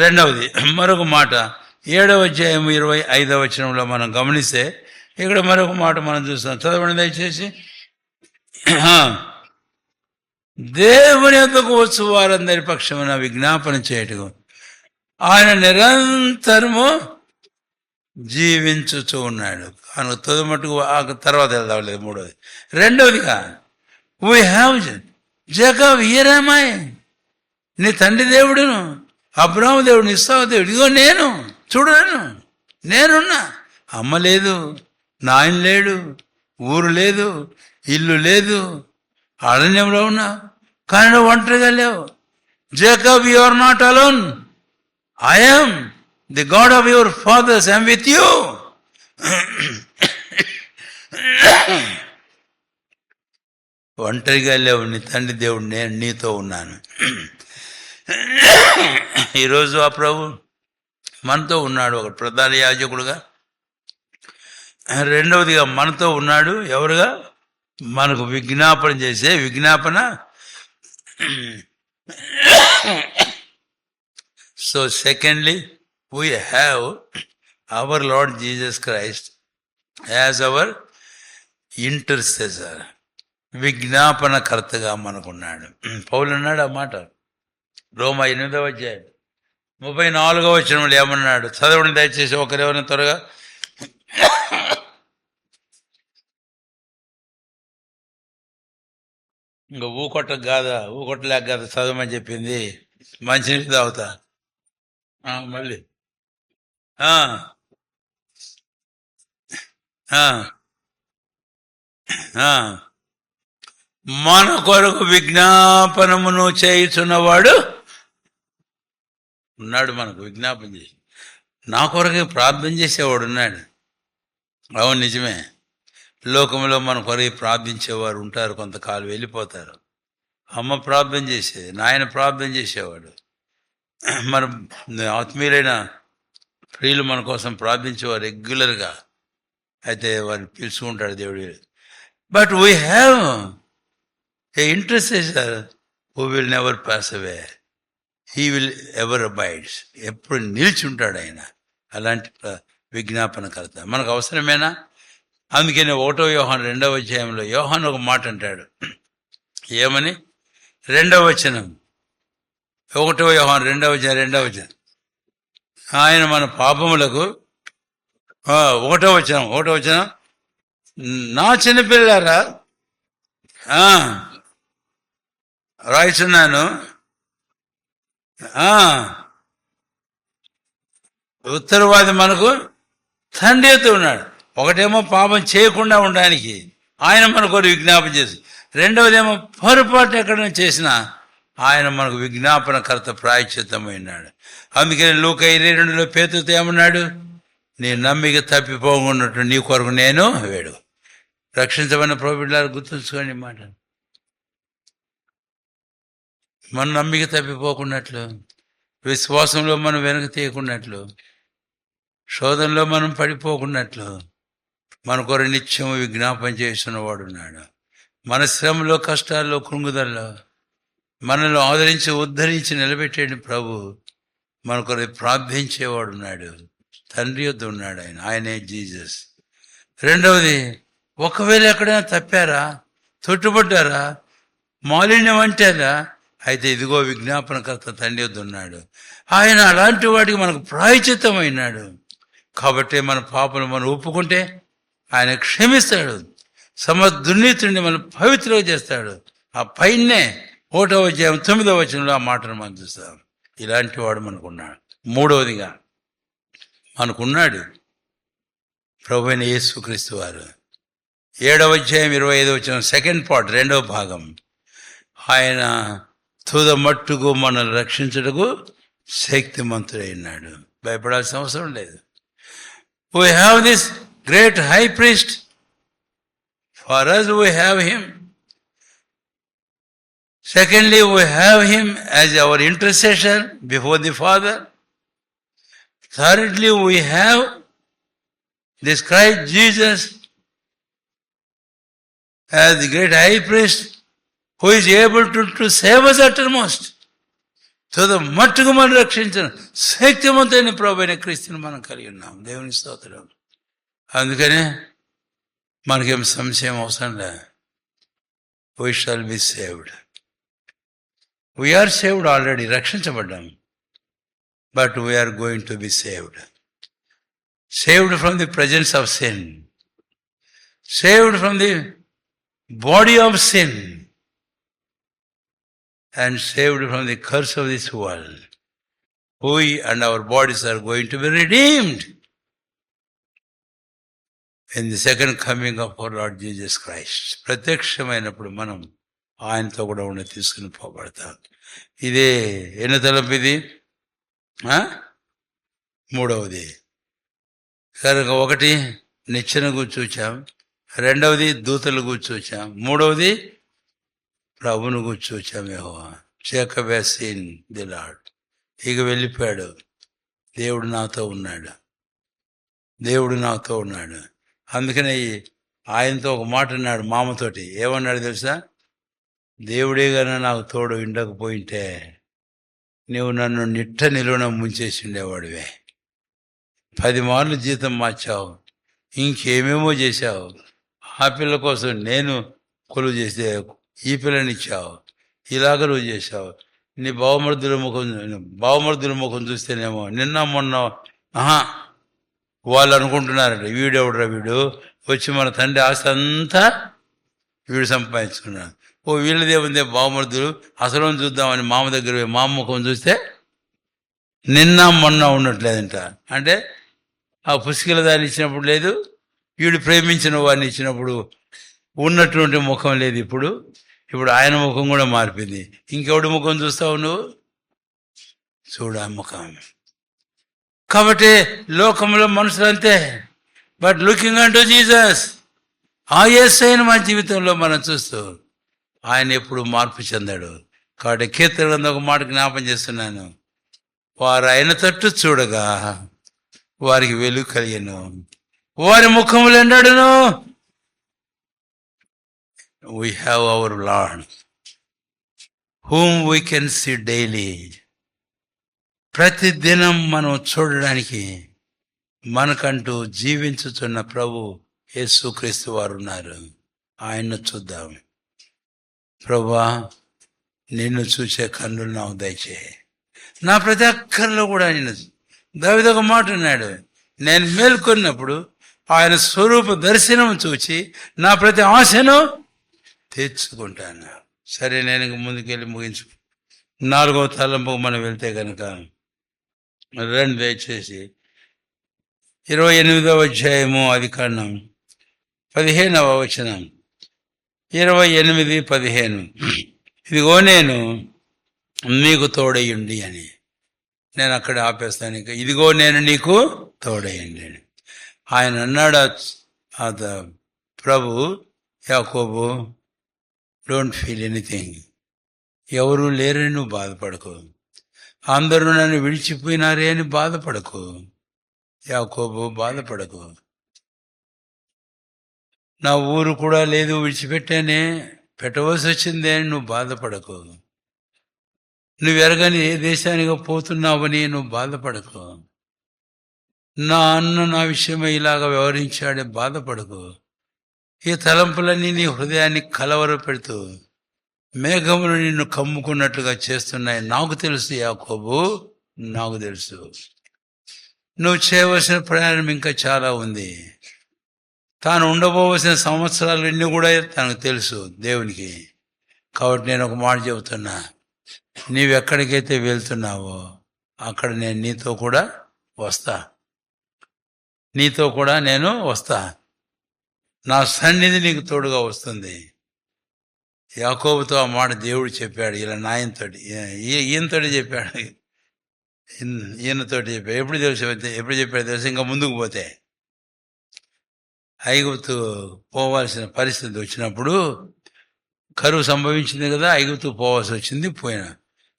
రెండవది మరొక మాట 7వ అధ్యాయం 25వ వచనంలో మనం గమనిస్తే ఇక్కడ మరొక మాట మనం చూస్తాం. చదవండి దయచేసి. దేవుని యొద్దకు వచ్చు వారందరి పక్షమున విజ్ఞాపన చేయటం ఆయన నిరంతరము జీవించుచూ ఉన్నాడు. కనుక తొదమట్టుకు ఆ తర్వాత వెళ్దాం. లేదు, మూడవది. రెండవదిగా వీ హ్యావ్ జేకబ్ హియర్ నీ తండ్రి దేవుడును, అబ్రాహాము దేవుడు, ఇస్సాకు దేవుడు. ఇదిగో నేను, చూడను, నేనున్నా. అమ్మ లేదు, నాయన లేడు, ఊరు లేదు, ఇల్లు లేదు, అరణ్యంలో ఉన్నా. కానీ నువ్వు ఒంటరిగా లేవు. Jacob, you are not alone. I am the God of your fathers. I'm with you. ఒంటరిగా లేవు, నీ తండ్రి దేవుడు నేను నీతో ఉన్నాను. ఈరోజు ఆ ప్రభు మనతో ఉన్నాడు, ఒక ప్రధాన యాజకుడుగా. రెండవదిగా మనతో ఉన్నాడు ఎవరుగా? మనకు విజ్ఞాపన చేసే విజ్ఞాపన. So secondly, we have our Lord Jesus Christ as our intercessor. విజ్ఞాపనకర్తగా మనకున్నాడు. పౌలు అన్నాడు ఆ మాట రోమా 8వ అధ్యాయం 34వ వచనంలో ఏమన్నాడు? చదవండి దయచేసి ఒకరెవరైనా త్వరగా. ఇంకా ఊకొట్టలేక కాదా చదవమని చెప్పింది. మంచినీళ్ళు తాగుతా మళ్ళీ. మన కొరకు విజ్ఞాపనమును చేయుచున్నవాడు ఉన్నాడు. మనకు విజ్ఞాపన చేసి నా కొరకే ప్రార్థన చేసేవాడు ఉన్నాడు. అవును, నిజమే. లోకంలో మన కొరకు ప్రార్థించేవారు ఉంటారు, కొంతకాలం వెళ్ళిపోతారు. అమ్మ ప్రార్థన చేసేది, నాయన ప్రార్థన చేసేవాడు, మన ఆత్మీయులైన ప్రియులు మన కోసం ప్రార్థించేవారు రెగ్యులర్గా. అయితే వారిని పిలుచుకుంటాడు దేవుడు. But we have a intercessor who will never pass away, he will ever abides. ఎప్పుడు నిలిచి ఉంటాడు ఆయన. అలాంటి విజ్ఞాపనకర్త మనకు అవసరమేనా? అందుకని 1వ యోహాను 2వ అధ్యాయంలో యోహాను ఒక మాట అంటాడు. ఏమని? 2వ వచనం, 1వ యోహాను 2వ అధ్యాయం 2వ వచనం. ఆయన మన పాపములకు 1వ వచనం, నా చిన్నపిల్లారా రాయిస్తున్నాను, ఉత్తరవాది మనకు తండ్రి ఎత్తు ఉన్నాడు. ఒకటేమో పాపం చేయకుండా ఉండడానికి ఆయన మనకు విజ్ఞాపన చేసి, రెండవదేమో పొరపాటు ఎక్కడైనా చేసినా ఆయన మనకు విజ్ఞాపనకర్త ప్రాయశ్చిత్తమైనాడు. అందుకని లూకా 22లో పేతురుతో ఏమన్నాడు? నీ నమ్మిక తప్పిపోకున్నట్టు నీ కొరకు నేను వేడు. రక్షించబడిన ప్రభువులారా గుర్తుంచుకోండి మాట. మన నమ్మిక తప్పిపోకున్నట్లు, విశ్వాసంలో మనం వెనక తీయకున్నట్లు, శోధనలో మనం పడిపోకున్నట్లు మన కొరకు నిత్యం విజ్ఞాపన చేస్తున్నవాడు ఉన్నాడు. మన శ్రమలో, కష్టాల్లో, కృంగుదల్లో మనల్ని ఆదరించి ఉద్ధరించి నిలబెట్టేది ప్రభు. మన కొరకు ప్రార్థించేవాడు ఉన్నాడు, తండ్రి యొద్ద ఉన్నాడు ఆయన, ఆయనే జీసస్. రెండవది, ఒకవేళ ఎక్కడైనా తప్పారా, తొట్టుపడ్డారా, మాలిన్యం అంటేదా, అయితే ఇదిగో విజ్ఞాపనకర్త తండ్రి యొద్ద ఉన్నాడు. ఆయన అలాంటి వాటికి మనకు ప్రాయశ్చిత్తమైనాడు. కాబట్టి మన పాపను మనం ఒప్పుకుంటే ఆయన క్షమిస్తాడు, దుర్నీతిని మనం పవిత్రం చేస్తాడు. ఆ పైనే 1వ అధ్యాయం 9వ వచనంలో ఆ మాటను మనం చూస్తాం. ఇలాంటి వాడు మనకున్నాడు. మూడవదిగా మనకున్నాడు ప్రభువైన యేసుక్రీస్తు వారు. 7వ అధ్యాయం 25వ వచనం, సెకండ్ పార్ట్, 2వ భాగం. ఆయన తుద మట్టుకు మనల్ని రక్షించుటకు శక్తిమంతుడైనాడు. భయపడాల్సిన అవసరం లేదు. We have this great high priest. For us, we have him. Secondly, we have him as our intercessor before the Father. Thirdly, we have this Christ Jesus as the great high priest who is able to save us uttermost. తుద మట్టుకు మనం రక్షించిన శక్తివంతైన ప్రభువైన క్రీస్తుని మనం కలిగి ఉన్నాం. దేవుని స్తోత్రం. అందుకనే మనకేం సంశయం అవసరం లే. We shall be saved. We are saved already, రక్షించబడ్డాం. But we are going to be saved. Saved from the presence of sin. Saved from the body of sin. And saved from the curse of this world. We and our bodies are going to be redeemed in the second coming of our Lord Jesus Christ. ప్రత్యక్షమైనప్పుడు మనం ఆయనతో కూడా ఉండి తీసుకుని పోబడతాం. ఇదే ఎన్ని తలంపు ఇది? మూడవది. కనుక 1 నిచ్చెన గురించి చూచాం, రెండవది దూతల గురించి చూచాం, మూడవది ప్రభును గురించి చూచాం. యెహోవా Jacob has seen the Lord. ఇక వెళ్ళిపోయాడు. దేవుడు నాతో ఉన్నాడు, దేవుడు నాతో ఉన్నాడు. అందుకనే ఆయనతో ఒక మాట అన్నాడు మామతోటి. ఏమన్నాడు తెలుసా? దేవుడే గానే నాకు తోడు ఉండకపోయింటే నువ్వు నన్ను నిట్ట నిలువున ముంచేసి ఉండేవాడివే. 10 మార్లు జీతం మార్చావు, ఇంకేమేమో చేశావు. ఆ పిల్ల కోసం నేను కొలువు చేస్తే ఈ పిల్లనిచ్చావు, ఇలాగ నువ్వు చేశావు. నీ బావమరుదుల ముఖం చూస్తేనేమో నిన్న మొన్న వాళ్ళు అనుకుంటున్నారంట, వీడెవడరా వీడు వచ్చి మన తండ్రి ఆస్తి అంతా వీడు సంపాదించుకున్నాడు. ఓ వీళ్ళదేముందే బావమరుదులు అసలు చూద్దామని మామ దగ్గర మామ ముఖం చూస్తే నిన్న మొన్న ఉండట్లేదంట. అంటే ఆ పుస్తకాల దాన్ని ఇచ్చినప్పుడు లేదు, వీడు ప్రేమించిన వాడిని ఇచ్చినప్పుడు ఉన్నటువంటి ముఖం లేదు. ఇప్పుడు ఆయన ముఖం కూడా మారిపోయింది. ఇంకెవడి ముఖం చూస్తావు నువ్వు? చూడు ఆ ముఖం. కాబట్టి లోకంలో మనుషులు అంతే. బట్ లుకింగ్ అంటూ జీసస్, ఆ యేసయ్యను మన జీవితంలో మనం చూస్తూ ఆయన ఎప్పుడు మార్పు చెందాడు. కాబట్టి కీర్తన ఒక మాట జ్ఞాపం చేస్తున్నాను, వారు ఆయన తట్టు చూడగా వారికి వెలుగు కలిగెను, వారి ముఖములు ఎండడును. We have our Lord whom we can see daily. ప్రతిదినం మనం చూడడానికి మనకంటూ జీవించుతున్న ప్రభు యేసుక్రీస్తు వారు ఉన్నారు. ఆయన్ను చూద్దాం. ప్రభువా, నిన్ను చూసే కన్నులు నాకు దయచేయి. నా ప్రతి అక్కర్లో కూడా నిన్ను. దావీదు ఒక మాట అన్నాడు, నేను మేల్కొన్నప్పుడు ఆయన స్వరూప దర్శనం చూచి నా ప్రతి ఆశను తీర్చుకుంటాను. సరే, నేను ఇంక ముందుకెళ్ళి ముగించు. 4వ తలంపుకు మనం వెళ్తే కనుక రండి దయచేసి 28వ అధ్యాయము ఆదికాండం 15వ వచనం. 28:15. ఇదిగో నేను నీకు తోడయ్యుండి అని. నేను అక్కడ ఆపేస్తాను. ఇక ఇదిగో నేను నీకు తోడయ్యండి. ఆయన అన్నాడు ప్రభు యాకోబు, డోంట్ ఫీల్ ఎనీథింగ్. ఎవరు లేరని నువ్వు బాధపడకు, అందరూ నన్ను విడిచిపోయినారే అని బాధపడకు. యాకోబు బాధపడకు. నా ఊరు కూడా లేదు, విడిచిపెట్టానే, పెట్టవలసి వచ్చిందే అని నువ్వు బాధపడకు. నువ్వు ఎరగని ఏ దేశానికి పోతున్నావని నువ్వు బాధపడకు. నా అన్న నా విషయమై ఇలాగ వ్యవహరించాడే బాధపడకు. ఈ తలంపులన్నీ నీ హృదయాన్ని కలవర పెడుతూ మేఘములు నిన్ను కమ్ముకున్నట్లుగా చేస్తున్నాయి. నాకు తెలుసు యాకోబు, నాకు తెలుసు. నువ్వు చేయవలసిన ప్రయాణం ఇంకా చాలా ఉంది. తాను ఉండబోవలసిన సంవత్సరాలు ఇన్ని కూడా తనకు తెలుసు దేవునికి. కాబట్టి నేను ఒక మాట చెబుతున్నా, నీవెక్కడికైతే వెళ్తున్నావో అక్కడ నేను నీతో కూడా వస్తా. నీతో కూడా నేను వస్తా. నా సన్నిధి నీకు తోడుగా వస్తుంది. యాకోబుతో ఆ మాట దేవుడు చెప్పాడు. ఇలా నాయనతోటి, ఈయనతోటి చెప్పాడు, ఈయనతోటి చెప్పాడు. ఎప్పుడు చెప్పాడు తెలుసు? ఇంకా ముందుకు పోతే ఐగుప్తు పోవాల్సిన పరిస్థితి వచ్చినప్పుడు కరువు సంభవించింది కదా, ఐగుప్తు పోవాల్సి వచ్చింది. పోయినా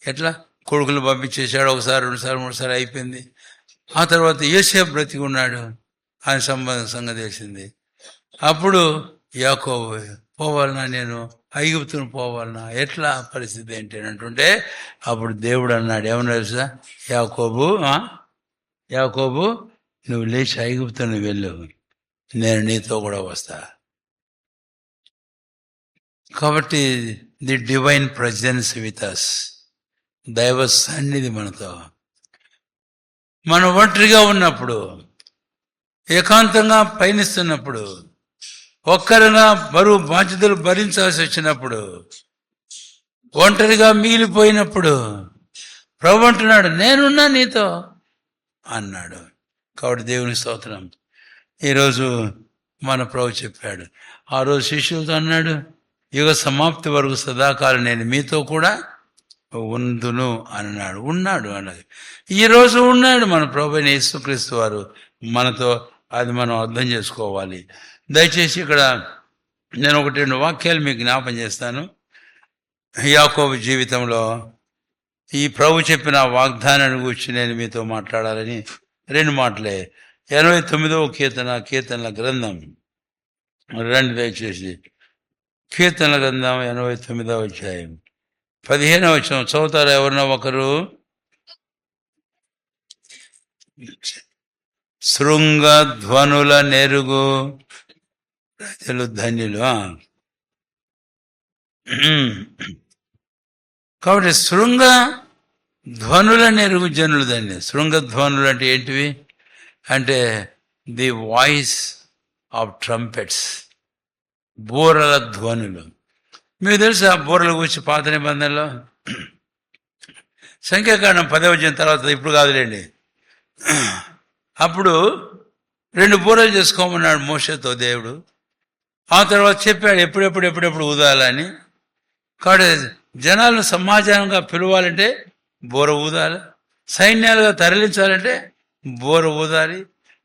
ఎట్లా కొడుకులు పంపించేశాడు. 1 సారి 2 సార్లు 3 సార్లు అయిపోయింది. ఆ తర్వాత యోసేపు బ్రతికి ఉన్నాడు, ఆయన సంగతి తెలిసింది. అప్పుడు యాకోబు, పోవాలన్నా నేను ఐగుప్తును పోవాలన్నా, ఎట్లా పరిస్థితి ఏంటి అని అంటుంటే అప్పుడు దేవుడు అన్నాడు, ఏమన్నా తెలుసా? యాకోబు నువ్వు లేచి ఐగుప్తును వెళ్ళు, నేను నీతో కూడా వస్తా. కాబట్టి the divine presence with us, దైవ సన్నిధి మనతో. మనం ఒంటరిగా ఉన్నప్పుడు, ఏకాంతంగా పయనిస్తున్నప్పుడు, ఒక్కరిగా బరువు బాధ్యతలు భరించాల్సి వచ్చినప్పుడు, ఒంటరిగా మిగిలిపోయినప్పుడు ప్రభు అంటున్నాడు, నేనున్నా నీతో అన్నాడు. కాబట్టి దేవుని స్తోత్రం. ఈరోజు మన ప్రభు చెప్పాడు. ఆ రోజు శిష్యులతో అన్నాడు, యుగ సమాప్తి వరకు సదాకాలం నేను మీతో కూడా ఉందును అన్నాడు. ఉన్నాడు అన్నది. ఈరోజు ఉన్నాడు మన ప్రభు అయిన యేసుక్రీస్తు వారు మనతో అది మనం అర్థం చేసుకోవాలి. దయచేసి ఇక్కడ నేను 1-2 వాక్యాలు మీకు జ్ఞాపం చేస్తాను. యాకోబు జీవితంలో ఈ ప్రభు చెప్పిన వాగ్దానాన్ని గురించి నేను మీతో మాట్లాడాలని 2 మాటలే. 89వ కీర్తనల గ్రంథం రండి దయచేసి. కీర్తనల గ్రంథం 89వ అధ్యాయం 15వ వచనం చదువుతారా ఎవరినో ఒకరు? శృంగధ్వనుల నెరుగు ప్రజలు ధన్యులు. కాబట్టి శృంగ ధ్వనుల నెరుగు జనులు ధన్యులు. శృంగధ్వనులు అంటే ఏంటివి అంటే ది వాయిస్ ఆఫ్ ట్రంపెట్స్, బూరల ధ్వనులు. మీకు తెలుసా బూరల గురించి పాత నిబంధనలో? సంఖ్యాకాండం 10వ అధ్యాయం తర్వాత, ఇప్పుడు కాదులేండి, అప్పుడు 2 బూరలు చేసుకోమన్నాడు మోషేతో దేవుడు. ఆ తర్వాత చెప్పాడు ఎప్పుడెప్పుడు ఊదాలని. కాబట్టి జనాలను సమాజంగా పిలవాలంటే బూర ఊదాలి, సైన్యాలుగా తరలించాలంటే బూర ఊదాలి,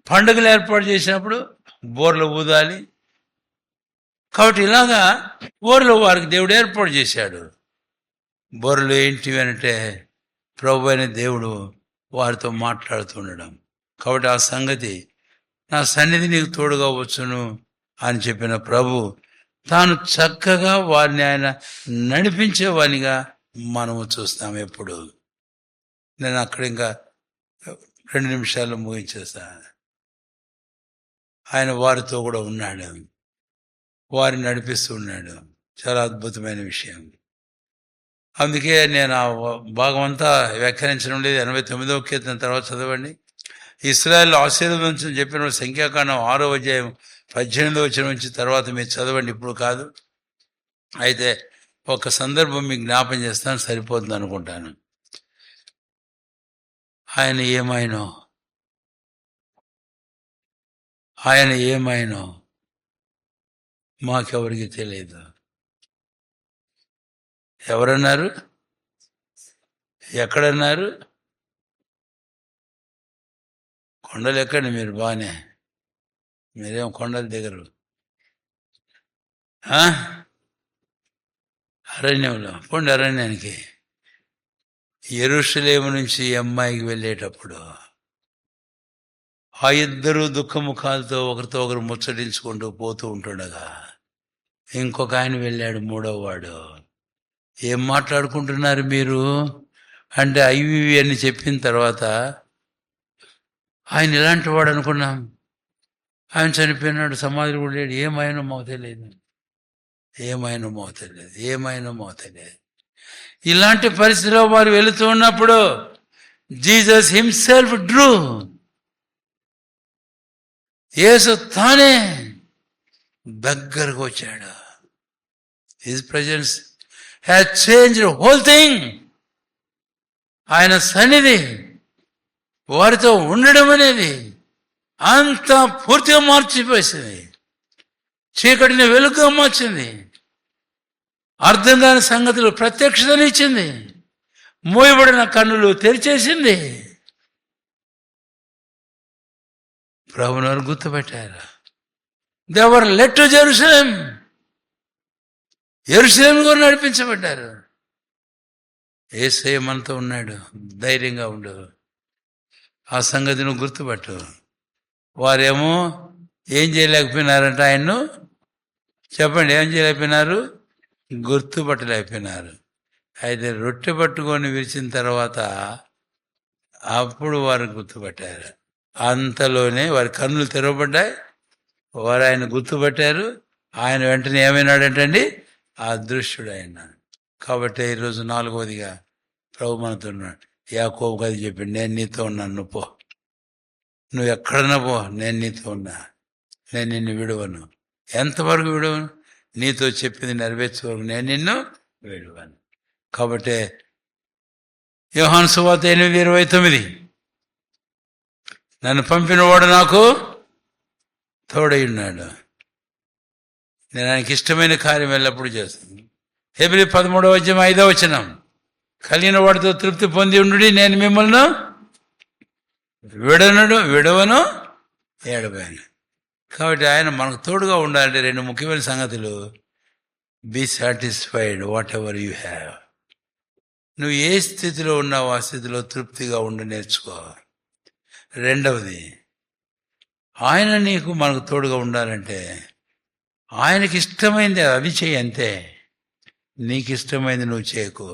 పండుగలు ఏర్పాటు చేసినప్పుడు బూరలు ఊదాలి. కాబట్టి ఇలాగా బూరలు వారికి దేవుడు ఏర్పాటు చేశాడు. బూరలు ఏంటివి అంటే ప్రభు అయిన దేవుడు వారితో మాట్లాడుతుండడం. కాబట్టి ఆ సంగతి, నా సన్నిధి నీకు తోడుగా వచ్చును అని చెప్పిన ప్రభు తాను చక్కగా వారిని ఆయన నడిపించేవానిగా మనము చూస్తాం. ఎప్పుడు నేను అక్కడ ఇంకా 2 నిమిషాల్లో ముగించేస్తాను. ఆయన వారితో కూడా ఉన్నాడు, వారిని నడిపిస్తూ ఉన్నాడు. చాలా అద్భుతమైన విషయం. అందుకే నేను ఆ భాగం అంతా వ్యాఖ్యానించడం లేదు. 89వ కీర్తన తర్వాత చదవండి. ఇశ్రాయేలు ఆశీర్వదించని చెప్పిన సంఖ్యాకాండం 6వ అధ్యాయం 18వ వచనం నుంచి తర్వాత మీరు చదవండి, ఇప్పుడు కాదు. అయితే ఒక సందర్భం మీకు జ్ఞాపం చేస్తాను, సరిపోతుంది అనుకుంటాను. ఆయన ఏమైనో మాకెవరికి తెలియదు. ఎవరన్నారు? ఎక్కడన్నారు? కొండలు ఎక్కండి మీరు, బాగానే, మీరేం కొండలు దిగరు. అరణ్యంలో పోండి, అరణ్యానికి. యెరూషలేము నుంచి అమ్మాయికి వెళ్ళేటప్పుడు ఆ 2 దుఃఖముఖాలతో ఒకరితో ఒకరు ముచ్చటించుకుంటూ పోతూ ఉంటుండగా ఇంకొక ఆయన వెళ్ళాడు, 3వ వాడు. ఏం మాట్లాడుకుంటున్నారు మీరు అంటే అవి అని చెప్పిన తర్వాత ఆయన ఇలాంటి వాడు అనుకున్నాం. ఆయన చనిపోయినాడు, సమాధి కూడా లేడు. ఏమైనా మోతలేదు. ఇలాంటి పరిస్థితిలో వారు వెళుతూ ఉన్నప్పుడు జీసస్ హిమ్సెల్ఫ్ డ్రూ, యేసు తానే దగ్గరకు వచ్చాడు. His presence has changed whole thing. ఆయన సన్నిధి వారితో ఉండడం అనేది అంతా పూర్తిగా మార్చిపోయింది. చీకటిని వెలుగుగా మార్చింది. అర్థం కాని సంగతులు ప్రత్యక్షతనిచ్చింది. మూయబడిన కన్నులు తెరిచేసింది. ప్రభువును గుర్తుపెట్టారు. They were led to Jerusalem. యెరూషలేం కూడా నడిపించబడ్డారు. యేసయ్య మనతో ఉన్నాడు, ధైర్యంగా ఉండు. ఆ సంగతి నువ్వు గుర్తుపట్టు. వారేమో ఏం చేయలేకపోయినారంట ఆయన్ను? చెప్పండి, ఏం చేయలేకపోయినారు? గుర్తుపట్టలేకపోయినారు. అయితే రొట్టె పట్టుకొని విరిచిన తర్వాత అప్పుడు వారు గుర్తుపట్టారు. అంతలోనే వారి కన్నులు తెరవబడ్డాయి. వారు ఆయన గుర్తుపట్టారు. ఆయన వెంటనే ఏమైనాడంటండి? అదృశ్యుడు అయినాడు. కాబట్టి ఈరోజు 4వదిగా ప్రభు మనతో ఉన్నాడు. యాకోబుకు అది చెప్పాడు, నేను నీతో ఉన్నాను, నువ్వు పో, నువ్వు ఎక్కడన్నా పో, నేను నీతో ఉన్నా, నేను నిన్ను విడవను. ఎంతవరకు విడవను? నీతో చెప్పింది నెరవేర్చే వరకు నేను నిన్ను విడవను. కాబట్టి యోహాను సువార్త 8:29, నన్ను పంపినవాడు నాకు తోడై ఉన్నాడు, నేను ఆయనకి ఇష్టమైన కార్యం ఎల్లప్పుడూ చేస్తాను. హెబ్రీ 13వ అధ్యాయం 5వ వచనం, కలిగిన వాడితో తృప్తి పొంది ఉండు, నేను మిమ్మల్ని విడవను ఏడబాను. కాబట్టి ఆయన మనకు తోడుగా ఉండాలంటే రెండు ముఖ్యమైన సంగతులు: be satisfied whatever you have. నువ్వు ఏ స్థితిలో ఉన్నావో ఆ స్థితిలో తృప్తిగా ఉండి నేర్చుకో. రెండవది, ఆయన మనకు తోడుగా ఉండాలంటే ఆయనకి ఇష్టమైంది అది చెయ్యి, అంతే. నీకు ఇష్టమైంది నువ్వు చేయకు.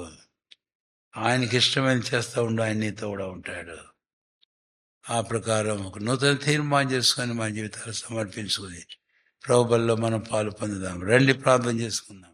ఆయనకి ఇష్టమైంది చేస్తూ ఉండు, ఆయన నీతో కూడా ఉంటాడు. ఆ ప్రకారం ఒక నూతన తీర్మానం చేసుకొని మన జీవితాలు సమర్పించుకుని ప్రభువులో మనం పాలు పొందుదాం. రండి, ప్రార్థన చేసుకుందాం.